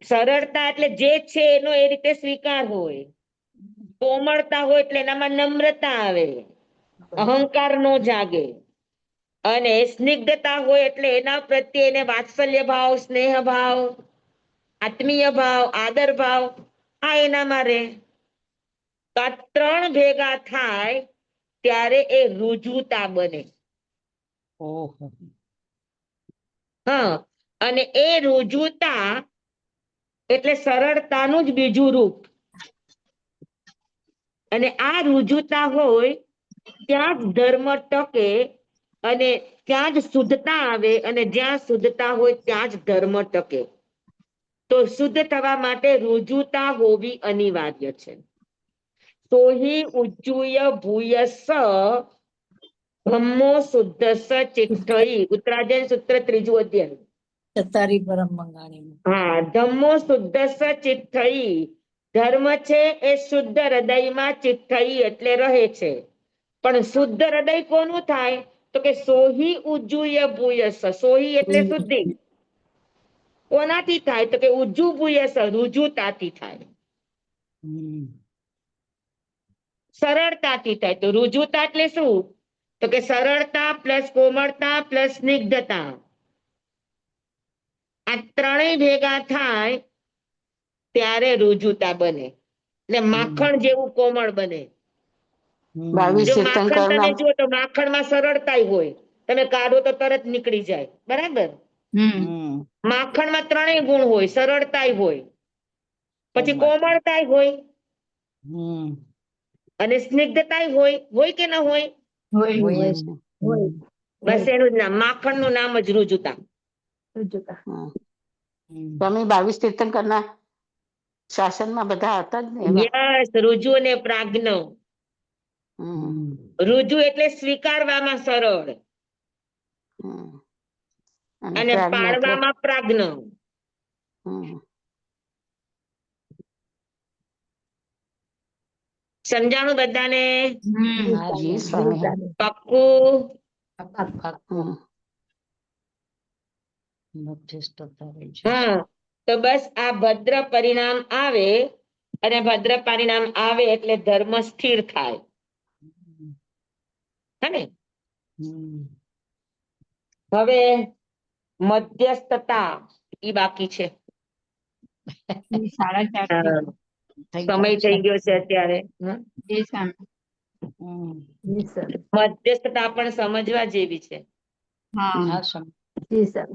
[SPEAKER 1] સરળતા એટલે જે છે એનો એ રીતે સ્વીકાર હોય, કોમળતા હોય એટલે એનામાં નમ્રતા આવે, અહંકાર નો જાગે, અને સ્નિગ્ધતા હોય એટલે એના પ્રત્યે એને વાત્સલ્ય ભાવ, સ્નેહ ભાવ, આત્મીય ભાવ, આદર ભાવ આ એનામાં રહે. તો આ ત્રણ ભેગા થાય ત્યારે એ રુજુતા બને.
[SPEAKER 3] ઓહો.
[SPEAKER 1] હા, અને એ રુજુતા એટલે સરળતાનું જ બીજું રૂપ. અને આ રુજુતા હોય ત્યાં જ ધર્મ ટકે, અને ત્યાં જ શુદ્ધતા આવે, અને જ્યાં શુદ્ધતા હોય ત્યાં જ ધર્મ ટકે. તો શુદ્ધ થવા માટે રુજુતા હોવી અનિવાર્ય છે. સોહી ઉજ્જુય ભૂયસ બ્રહ્મો શુદ્ધસ ચિઠ્ઠઈ, ઉત્તરાજય સૂત્ર 3 અધ્યાય.
[SPEAKER 6] ચતારી પરમ મંગાણી.
[SPEAKER 1] હા, ધમ્મો શુદ્ધસ ચિઠ્ઠઈ, ધર્મ છે એ શુદ્ધ હૃદયમાં ચિઠ્ઠઈ એટલે રહે છે. પણ શુદ્ધ હૃદય કોનું થાય? તો કે સોહી ઉજ્જુય ભૂયસ. સોહી એટલે શુદ્ધિ. કોનાથી થાય? તો કે ઉજ્જુ ભૂયસ, રુજુતાથી થાય, સરળતાથી થાય. તો રુજુતા એટલે શું? તો કે સરળતા પ્લસ કોમળતા પ્લસ સ્નિગ્ધતા, આ ત્રણેય ભેગા થાય ત્યારે રુજુતા બને, એટલે માખણ જેવું કોમળ બને.
[SPEAKER 3] 22
[SPEAKER 1] જો માખણ તમે
[SPEAKER 3] તીર્થંકરના
[SPEAKER 1] જુઓ તો માખણમાં સરળતા હોય, તમે કાઢો તો તરત નીકળી જાય, બરાબર? માખણમાં ત્રણેય ગુણ હોય, સરળતા હોય, પછી કોમળતા હોય, અને સ્નિગ્ધતા હોય કે ન હોય?
[SPEAKER 6] હોય છે.
[SPEAKER 8] હોય
[SPEAKER 1] બસ એનું જ નામ, માખણ નું નામ જ રુજુતા.
[SPEAKER 8] રુજુતા.
[SPEAKER 3] સ્વામી 22 તીર્થંકરના શાસનમાં બધા હતા જ ને એવા.
[SPEAKER 1] યસ, રુજુ અને પ્રાજ્ઞ. રુજુ એટલે સ્વીકારવામાં સરળ, અને
[SPEAKER 3] પ્રાજ્ઞ એટલે
[SPEAKER 1] પાળવામાં પ્રાજ્ઞ. સમજાણું બધાને?
[SPEAKER 3] જી સ્વામી.
[SPEAKER 1] પાક્કું? હા, તો બસ આ ભદ્ર પરિણામ આવે, અને ભદ્ર પરિણામ આવે એટલે ધર્મ સ્થિર થાય. હે ને? હવે મધ્યસ્થતા ઈ બાકી છે. હા, સમય થઈ ગયો છે અત્યારે.
[SPEAKER 8] જી સર.
[SPEAKER 1] મધ્યસ્થતા પણ સમજવા જેવી છે.
[SPEAKER 10] હા સ્વામી.
[SPEAKER 8] જી સર.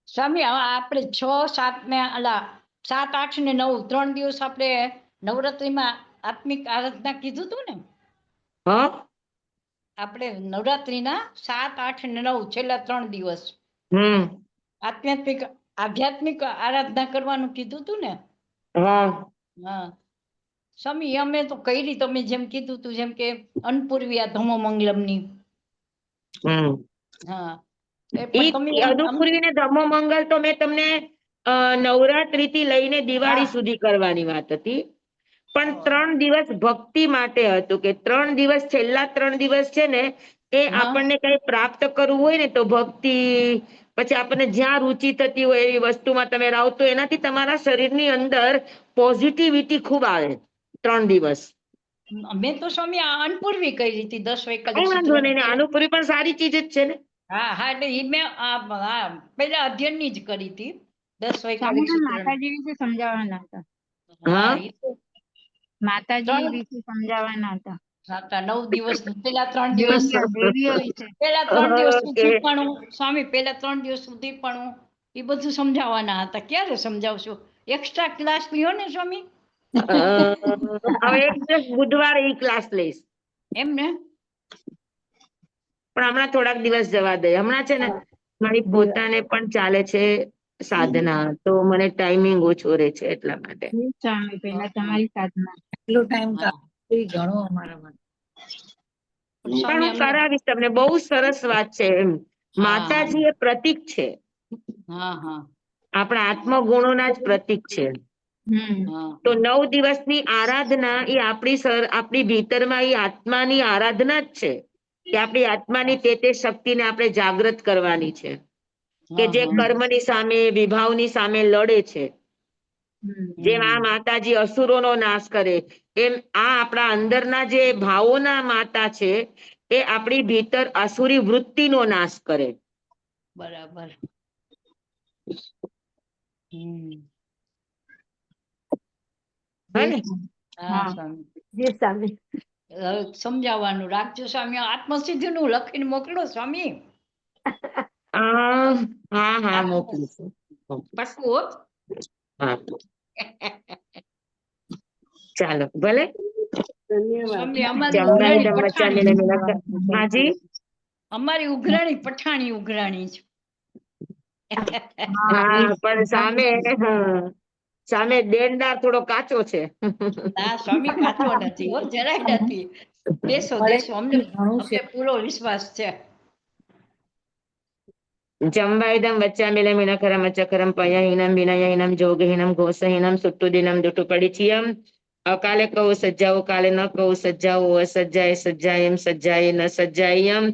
[SPEAKER 10] સ્વામી હવે આપણે 6, 7 ને 7, 8 ને 9 3 દિવસ આપણે નવરાત્રીમાં આત્મિક આરાધના કીધું હતું ને?
[SPEAKER 1] હા,
[SPEAKER 10] આપણે નવરાત્રીના 7, 8 ને 9 છેલ્લા 3 દિવસ આધ્યાત્મિક આરાધના કરવાનું કીધું હતું ને?
[SPEAKER 1] હા,
[SPEAKER 10] હા સ્વામી, અમે તો કરી, તમે જેમ કીધું હતું જેમ કે અન્નપૂર્વિયા ધમો મંગલમની. હા, એ પણ તમે
[SPEAKER 1] અનુપૂર્વી ને ધમો મંગલ તો મેં તમને નવરાત્રી થી લઈને દિવાળી સુધી કરવાની વાત હતી. પણ 3 દિવસ ભક્તિ માટે હતું, કે 3 દિવસ, છેલ્લા 3 દિવસ છે ને એ આપણને કઈ પ્રાપ્ત કરવું હોય ને તો ભક્તિ, પછી આપણને જ્યાં રુચિ થતી હોય એવી વસ્તુમાં તમે રહો તો એનાથી તમારા શરીરની અંદર પોઝિટિવિટી ખૂબ આવે 3 દિવસ.
[SPEAKER 10] મેં તો સ્વામી આ અન્નપૂર્વી કરી હતી 10
[SPEAKER 1] કઈ
[SPEAKER 10] એકાદશી.
[SPEAKER 1] વાંધો નહીં, અનુપૂરી પણ સારી ચીજ જ છે ને.
[SPEAKER 10] હા હા, એટલે ઈ મેં પેલા અધ્યયનની જ કરી હતી 10
[SPEAKER 5] માતાજી વિશે સમજાવવાના હતા.
[SPEAKER 10] હા, ઈ તો
[SPEAKER 5] માતાજી વિશે સમજાવવાના હતા.
[SPEAKER 10] 9 દિવસ, પેલા 3 દિવસ,
[SPEAKER 5] દેવીઓ વિશે.
[SPEAKER 10] પેલા 3 દિવસ
[SPEAKER 1] ઓકે.
[SPEAKER 10] સુધી પણ સ્વામી, પેલા 3 દિવસ સુધી પણ એ બધું સમજાવવાના હતા. ક્યારે સમજાવશો? એક્સ્ટ્રા ક્લાસ લ્યો ને સ્વામી.
[SPEAKER 1] હવે એક દિવસ બુધવારે ઈ ક્લાસ લઈશ.
[SPEAKER 10] એમ ને?
[SPEAKER 1] પણ હમણાં થોડાક દિવસ જવા દે. હમણાં છે ને મારી પોતાને પણ ચાલે છે સાધના, તો મને ટાઈમિંગ ઓછો રહે છે એટલા માટે.
[SPEAKER 5] સ્વામી, પહેલા તમારી સાધના.
[SPEAKER 6] એટલો ટાઈમ ઘણો અમારા માટે.
[SPEAKER 1] પણ હું કરાવીશ તમને, બહુ સરસ વાત છે એમ. માતાજી એ પ્રતીક છે, આપણા આત્મગુણોના જ પ્રતીક છે. તો 9 દિવસની આરાધના એ આપણી ભીતરમાં એ આત્માની આરાધના જ છે, કે આપણી આત્માની તે શક્તિને આપણે જાગૃત કરવાની છે, કે જે કર્મની સામે, વિભાવની સામે લડે છે. જેમ આ માતાજી અસુરોનો નાશ કરે એમ આ આપણા અંદરના જે ભાવોના માતા છે એ આપણી ભીતર આસુરી વૃત્તિનો નાશ કરે.
[SPEAKER 10] બરાબર.
[SPEAKER 1] હે ને?
[SPEAKER 10] હા સ્વામી.
[SPEAKER 8] જી સ્વામી.
[SPEAKER 10] સમજાવવાનું રાખજો સ્વામી. આત્મસિદ્ધિનું લખીને મોકલો સ્વામી.
[SPEAKER 1] હા હા મોકલીશું.
[SPEAKER 10] પાક્કું હો.
[SPEAKER 1] હા ચાલો ભલે.
[SPEAKER 10] સ્વામી અમારી
[SPEAKER 1] જમવાય
[SPEAKER 10] ઉઘરાણી
[SPEAKER 1] ધમ
[SPEAKER 10] પઠાણી
[SPEAKER 1] ચાલીને મિલન. હાજી
[SPEAKER 10] અમારી ઉઘરાણી પઠાણી ઉઘરાણી છે.
[SPEAKER 1] હા પણ સામે સામે દેણદાર થોડો કાચો છે.
[SPEAKER 10] ના સ્વામી કાચો નથી હો, જરાય નથી. દેશો દેશો અમને અમને પૂરો વિશ્વાસ છે.
[SPEAKER 1] જંબાયુધમ વચ્ચામિલ મિનખરમ ચકરમ પયહીનમ વિનયહીનમ જોગહીનમ ઘોષહીનમ સુટ્ટુદિનમ દુટુપડિચિયમ. અકાલે કહું સજ્જાઓ કાલે ન કહું સજ્જાઓ અસજ્જાય સજ્જાયમ સજ્જાય ન સજ્જાયમ.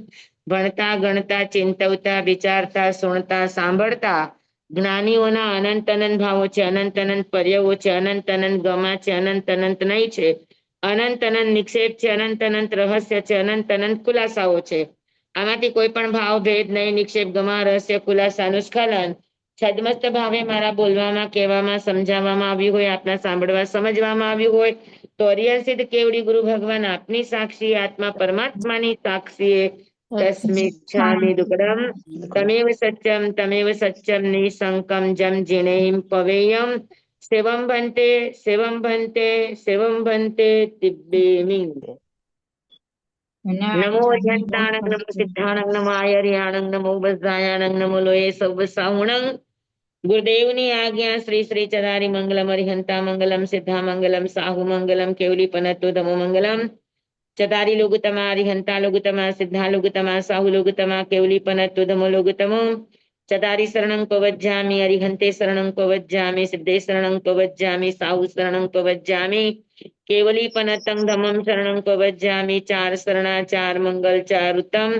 [SPEAKER 1] ભણતા ગણતા ચિંતવતા વિચારતા સુણતા સાંભળતા જ્ઞાનીઓના અનંત અનંત ભાવો છે, અનંત અનંત પર્યાવો છે, અનંત અનંત ગમા છે, અનંત અનંત નહીં છે, અનંત અનંત નિક્ષેપ છે, અનંત અનંત રહસ્ય છે, અનંત અનંત ખુલાસાઓ છે. આમાંથી કોઈ પણ ભાવ ભેદ નહીં, નિક્ષેપ ગમા રહસ્ય ખુલાસાનું સ્ખલન છદમસ્ત ભાવે મારા બોલવામાં કહેવામાં સમજાવવામાં આવ્યું હોય, આપના સાંભળવા સમજવામાં આવ્યું હોય તો અરિયલ સિદ્ધ કેવડી ગુરુ ભગવાન આપની સાક્ષી આત્મા પરમાત્માની સાક્ષીએ તસ્મિચ્છામિ દુક્કડમ તમેવ સત્યમ નિશંકમ જમ જીણેમ પવેયમ સેવમ ભંતે સેવમ ભંતે સેવમ ભંતે તિબ્બેમિ. નમો અર્યંતાણંગ નમો સિદ્ધાણંગ નમો આયર્યાણંગ નમો બધાયાણંગ નમો લોયે સૌ સાહુણંગ. ગુરુદેવની આજ્ઞા શ્રી શ્રી ચરારી મંગલમ અરિહંતા મંગલમ સિદ્ધા મંગલમ સાહુ મંગલમ કેવલી પનતો ધમો મંગલમ. ચતારી લોગુતમા અરિહંતા લોગુતમા સિદ્ધા લોગુતમા સાહુ લોગુતમા કેવલી પનતો ધમો લોગુતમો. ચતારી શરણં પવજ્જામિ અરિહંતે શરણં પવજ્જામિ સિદ્ધે શરણં પવજ્જામિ સાહુ શરણં પવજ્જામિ કેવલી પનતં ધમમ શરણં પવજ્જામિ. ચાર શરણા ચાર મંગલ ચાર ઉત્તમ.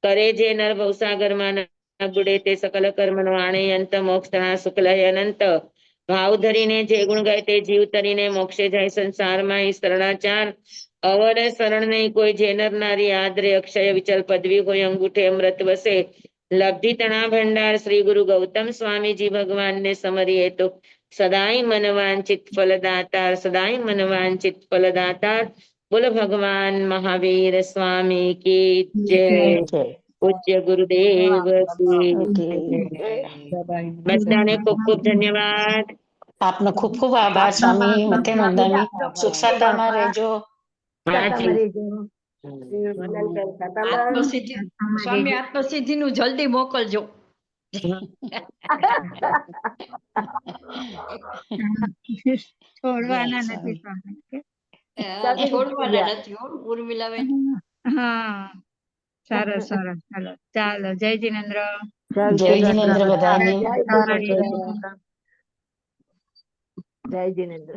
[SPEAKER 1] કરે જે નર ભવસાગરમાં ગુડે તે સકલ કર્મનો આણે અંત મોક્ષના શુક્લ અનંત. ભાવ ધરીને જે ગુણ ગાય તે જીવ તરીને મોક્ષે જાય સંસારમાં ઈ શરણાચાર. અવર શરણ નહીં કોઈ જે નર નારી આદરે અક્ષય વિચલ પદવી હોય અંગૂઠે અમૃત વસે. લબ્ધિ તણા ભંડાર શ્રી ગુરુ ગૌતમ સ્વામીજી ભગવાનને સમરીએ તો સદાય મનવાંચિત ફલદાતાર સદાય મનવાંચિત ફલદાતાર. બોલો ભગવાન મહાવીર સ્વામી કી જય. પૂજ્ય ગુરુદેવ કી જય. બધાને ખૂબ ખૂબ ધન્યવાદ.
[SPEAKER 3] આપનો ખૂબ ખૂબ આભાર સ્વામી. મતે મંદાની સુખ શાંતિમાં રહેજો.
[SPEAKER 1] હાજી.
[SPEAKER 10] આત્મસિદ્ધિ સ્વામી આત્મસિદ્ધિનું જલ્દી મોકલજો.
[SPEAKER 9] છોડવાના નથી સ્વામી.
[SPEAKER 10] છોડવાના નથી હો ઉર્મિલાબેન.
[SPEAKER 9] હા સરસ સરસ. ચાલો ચાલો જય જિનેન્દ્ર.
[SPEAKER 3] જય જિનેન્દ્ર બધાને.
[SPEAKER 8] જય જિનેન્દ્ર.